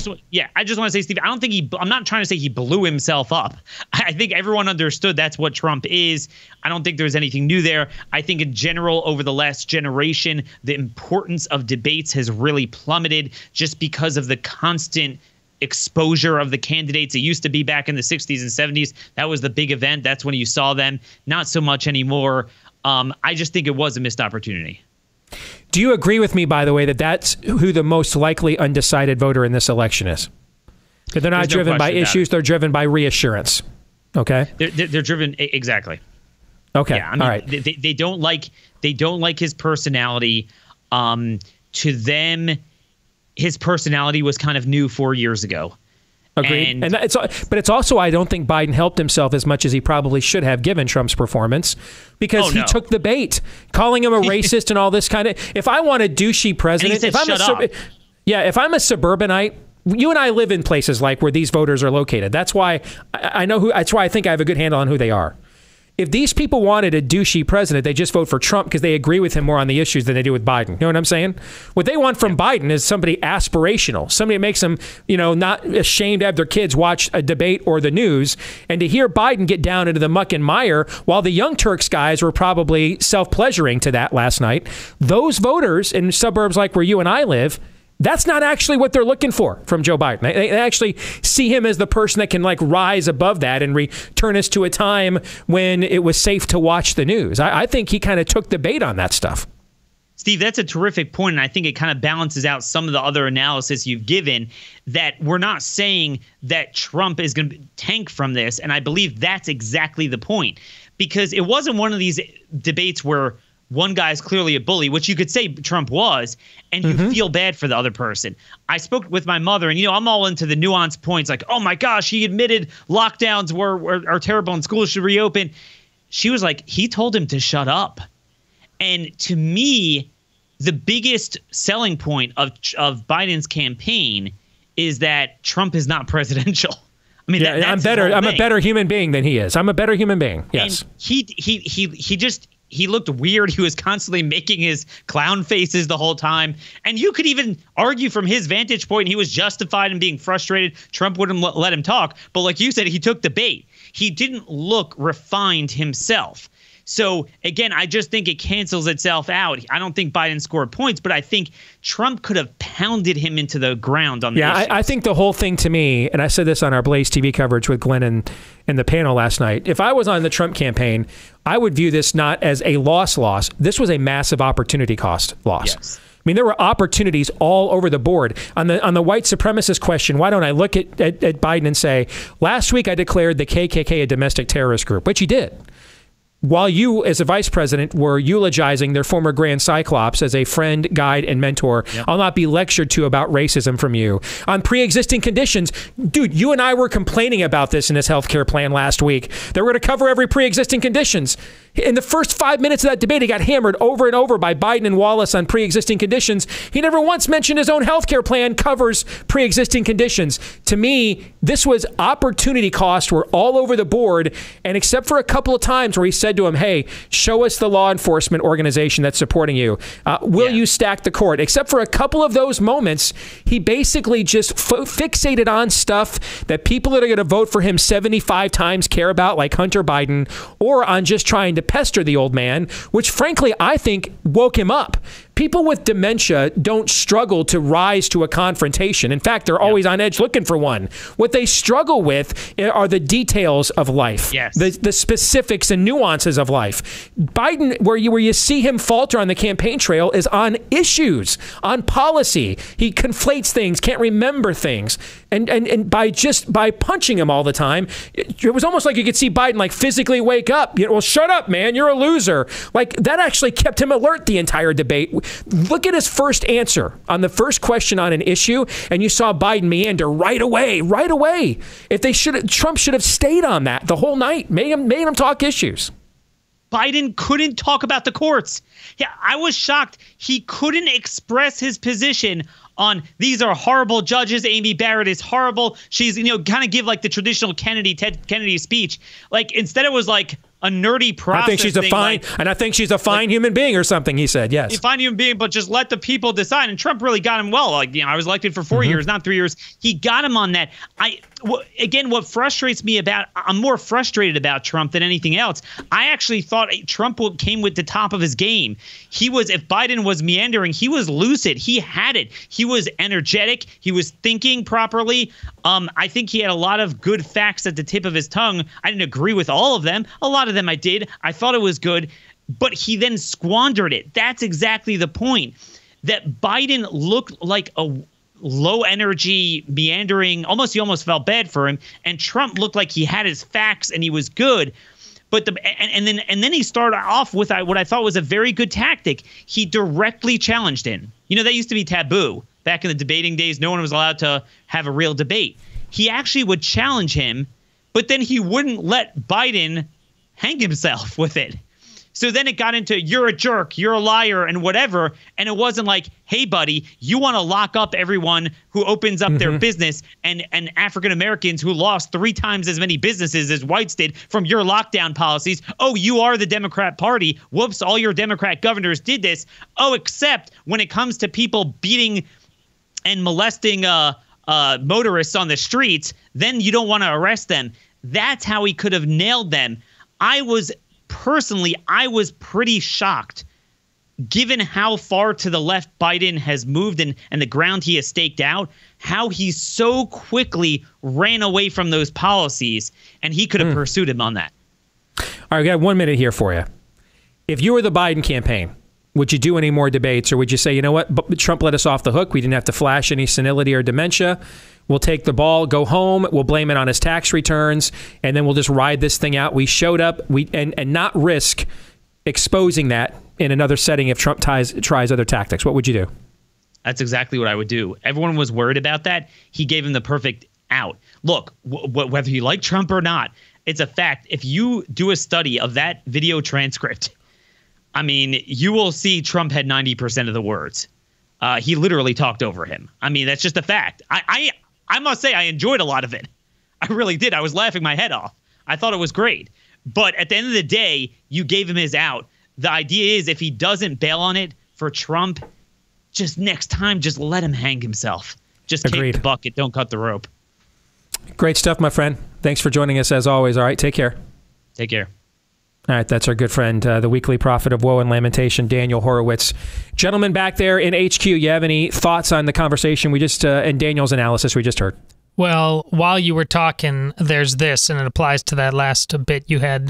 I just want to say, Steve, I'm not trying to say he blew himself up. I think everyone understood that's what Trump is. I don't think there's anything new there. I think in general, over the last generation, the importance of debates has really plummeted just because of the constant exposure of the candidates. It used to be back in the 60s and 70s. That was the big event. That's when you saw them. Not so much anymore. I just think it was a missed opportunity. Do you agree with me, by the way, that that's who the most likely undecided voter in this election is? That they're not driven by issues, they're driven by reassurance. Okay? They're driven, exactly. Okay, yeah, I mean, all right. They don't like his personality. To them, his personality was kind of new 4 years ago. Agreed. But it's also, I don't think Biden helped himself as much as he probably should have given Trump's performance, because he took the bait, calling him a racist and all this kind of. If I want a douchey president, if I'm a suburbanite, you and I live in places like where these voters are located. That's why I know who. That's why I think I have a good handle on who they are. If these people wanted a douchey president, they just vote for Trump because they agree with him more on the issues than they do with Biden. You know what I'm saying? What they want from Biden is somebody aspirational, somebody that makes them, not ashamed to have their kids watch a debate or the news. And to hear Biden get down into the muck and mire, while the Young Turks guys were probably self-pleasuring to that last night, those voters in suburbs like where you and I live, that's not actually what they're looking for from Joe Biden. They actually see him as the person that can rise above that and return us to a time when it was safe to watch the news. I think he kind of took the bait on that stuff. Steve, that's a terrific point, and I think it kind of balances out some of the other analysis you've given, that we're not saying that Trump is going to tank from this, and I believe that's exactly the point. Because it wasn't one of these debates where one guy's clearly a bully, which you could say Trump was, and you feel bad for the other person. I spoke with my mother, and I'm all into the nuanced points, like, oh my gosh, he admitted lockdowns are terrible and schools should reopen. She was like, he told him to shut up. And to me, the biggest selling point of Biden's campaign is that Trump is not presidential. I mean, I'm better. I'm a better human being than he is. I'm a better human being. Yes. And he looked weird. He was constantly making his clown faces the whole time. And you could even argue from his vantage point, he was justified in being frustrated. Trump wouldn't let him talk. But like you said, he took the bait. He didn't look refined himself. So, again, I just think it cancels itself out. I don't think Biden scored points, but I think Trump could have pounded him into the ground on the issue. I think the whole thing to me, and I said this on our BlazeTV coverage with Glenn and the panel last night, if I was on the Trump campaign, I would view this not as a loss. This was a massive opportunity cost loss. Yes. I mean, there were opportunities all over the board. On the white supremacist question, why don't I look at Biden and say, last week I declared the KKK a domestic terrorist group, which he did. While you, as a vice president, were eulogizing their former Grand Cyclops as a friend, guide, and mentor, I'll not be lectured to about racism from you. On pre-existing conditions, dude, you and I were complaining about this in his healthcare plan last week. They were going to cover every pre-existing conditions. In the first 5 minutes of that debate, he got hammered over and over by Biden and Wallace on pre-existing conditions. He never once mentioned his own healthcare plan covers pre-existing conditions. To me, this was opportunity cost. We're all over the board. And except for a couple of times where he said to him, hey, show us the law enforcement organization that's supporting you. Will you stack the court? Except for a couple of those moments, he basically just fixated on stuff that people that are going to vote for him 75 times care about, like Hunter Biden, or on just trying to pester the old man, which frankly I think woke him up. People with dementia don't struggle to rise to a confrontation. In fact, they're always on edge looking for one. What they struggle with are the details of life, the specifics and nuances of life. Biden, where you see him falter on the campaign trail, is on issues, on policy. He conflates things, can't remember things. And by punching him all the time, it was almost like you could see Biden physically wake up. Well, shut up, man, you're a loser. That actually kept him alert the entire debate. Look at his first answer on the first question on an issue, and you saw Biden meander right away. If Trump should have stayed on that the whole night, made him talk issues. Biden couldn't talk about the courts. Yeah, I was shocked. He couldn't express his position on these are horrible judges. Amy Barrett is horrible. She's, kind of give the traditional Ted Kennedy speech. Instead it was a nerdy process. I think she's a fine human being or something, he said, yes. A fine human being, but just let the people decide. And Trump really got him well. Like, I was elected for 4 years, not 3 years. He got him on that. Again, what frustrates me I'm more frustrated about Trump than anything else. I actually thought Trump came with the top of his game. If Biden was meandering, he was lucid. He had it. He was energetic. He was thinking properly. I think he had a lot of good facts at the tip of his tongue. I didn't agree with all of them. A lot of them I did. I thought it was good, but he then squandered it. That's exactly the point. That Biden looked like a low energy, meandering, he almost felt bad for him. And Trump looked like he had his facts and he was good. But and then he started off with what I thought was a very good tactic. He directly challenged him. That used to be taboo back in the debating days. No one was allowed to have a real debate. He actually would challenge him, but then he wouldn't let Biden hang himself with it. So then it got into, you're a jerk, you're a liar, and whatever. And it wasn't like, hey, buddy, you want to lock up everyone who opens up their business and African Americans who lost 3 times as many businesses as whites did from your lockdown policies. Oh, you are the Democrat Party. Whoops, all your Democrat governors did this. Oh, except when it comes to people beating and molesting motorists on the streets, then you don't want to arrest them. That's how he could have nailed them. I was pretty shocked, given how far to the left Biden has moved and the ground he has staked out, how he so quickly ran away from those policies, and he could have pursued him on that. All right, we got 1 minute here for you. If you were the Biden campaign, would you do any more debates, or would you say, you know what, Trump let us off the hook. We didn't have to flash any senility or dementia. We'll take the ball, go home. We'll blame it on his tax returns, and then we'll just ride this thing out. We showed up, and not risk exposing that in another setting if Trump tries other tactics. What would you do? That's exactly what I would do. Everyone was worried about that. He gave him the perfect out. Look, whether you like Trump or not, it's a fact. If you do a study of that video transcript, I mean, you will see Trump had 90% of the words. He literally talked over him. I mean, that's just a fact. I must say I enjoyed a lot of it. I really did. I was laughing my head off. I thought it was great. But at the end of the day, you gave him his out. The idea is if he doesn't bail on it for Trump, just next time, just let him hang himself. Just kick the bucket. Don't cut the rope. Great stuff, my friend. Thanks for joining us as always. All right, take care. Take care. All right, that's our good friend, the weekly prophet of woe and lamentation, Daniel Horowitz. Gentlemen back there in HQ, you have any thoughts on the conversation we just and Daniel's analysis we just heard? Well, while you were talking, there's this, and it applies to that last bit you had.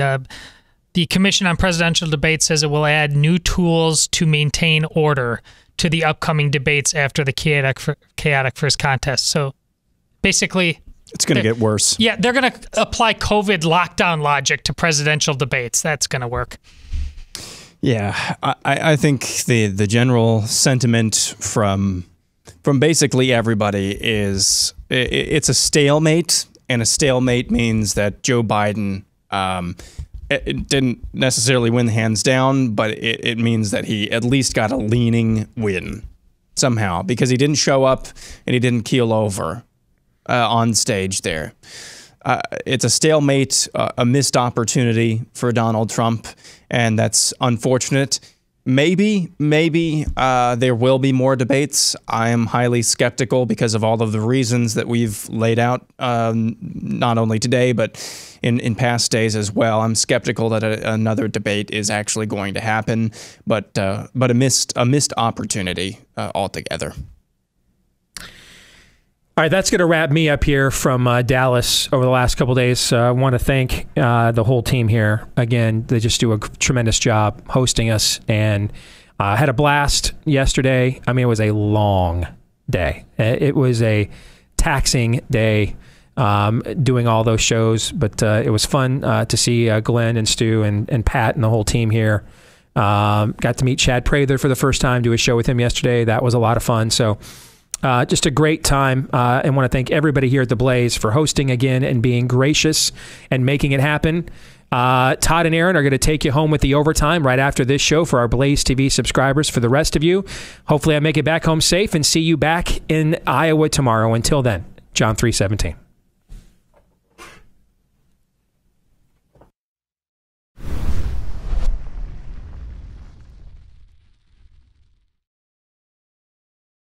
The Commission on Presidential Debates says it will add new tools to maintain order to the upcoming debates after the chaotic first contest. So basically, it's going to get worse. Yeah, they're going to apply COVID lockdown logic to presidential debates. That's going to work. Yeah, I think the general sentiment from basically everybody is it's a stalemate, and a stalemate means that Joe Biden it didn't necessarily win hands down, but it means that he at least got a leaning win somehow, because he didn't show up and he didn't keel over on stage there. It's a stalemate, a missed opportunity for Donald Trump, and that's unfortunate. Maybe there will be more debates. I am highly skeptical because of all of the reasons that we've laid out, not only today, but in past days as well. I'm skeptical that another debate is actually going to happen, but a missed opportunity altogether. All right, that's going to wrap me up here from Dallas over the last couple of days. I want to thank the whole team here. Again, they just do a tremendous job hosting us, and had a blast yesterday. I mean, it was a long day. It was a taxing day doing all those shows, but it was fun to see Glenn and Stu and Pat and the whole team here. Got to meet Chad Prather for the first time, do a show with him yesterday. That was a lot of fun. So just a great time, and want to thank everybody here at The Blaze for hosting again and being gracious and making it happen. Todd and Aaron are going to take you home with the overtime right after this show for our Blaze TV subscribers. For the rest of you, hopefully I make it back home safe and see you back in Iowa tomorrow. Until then, John 3:17.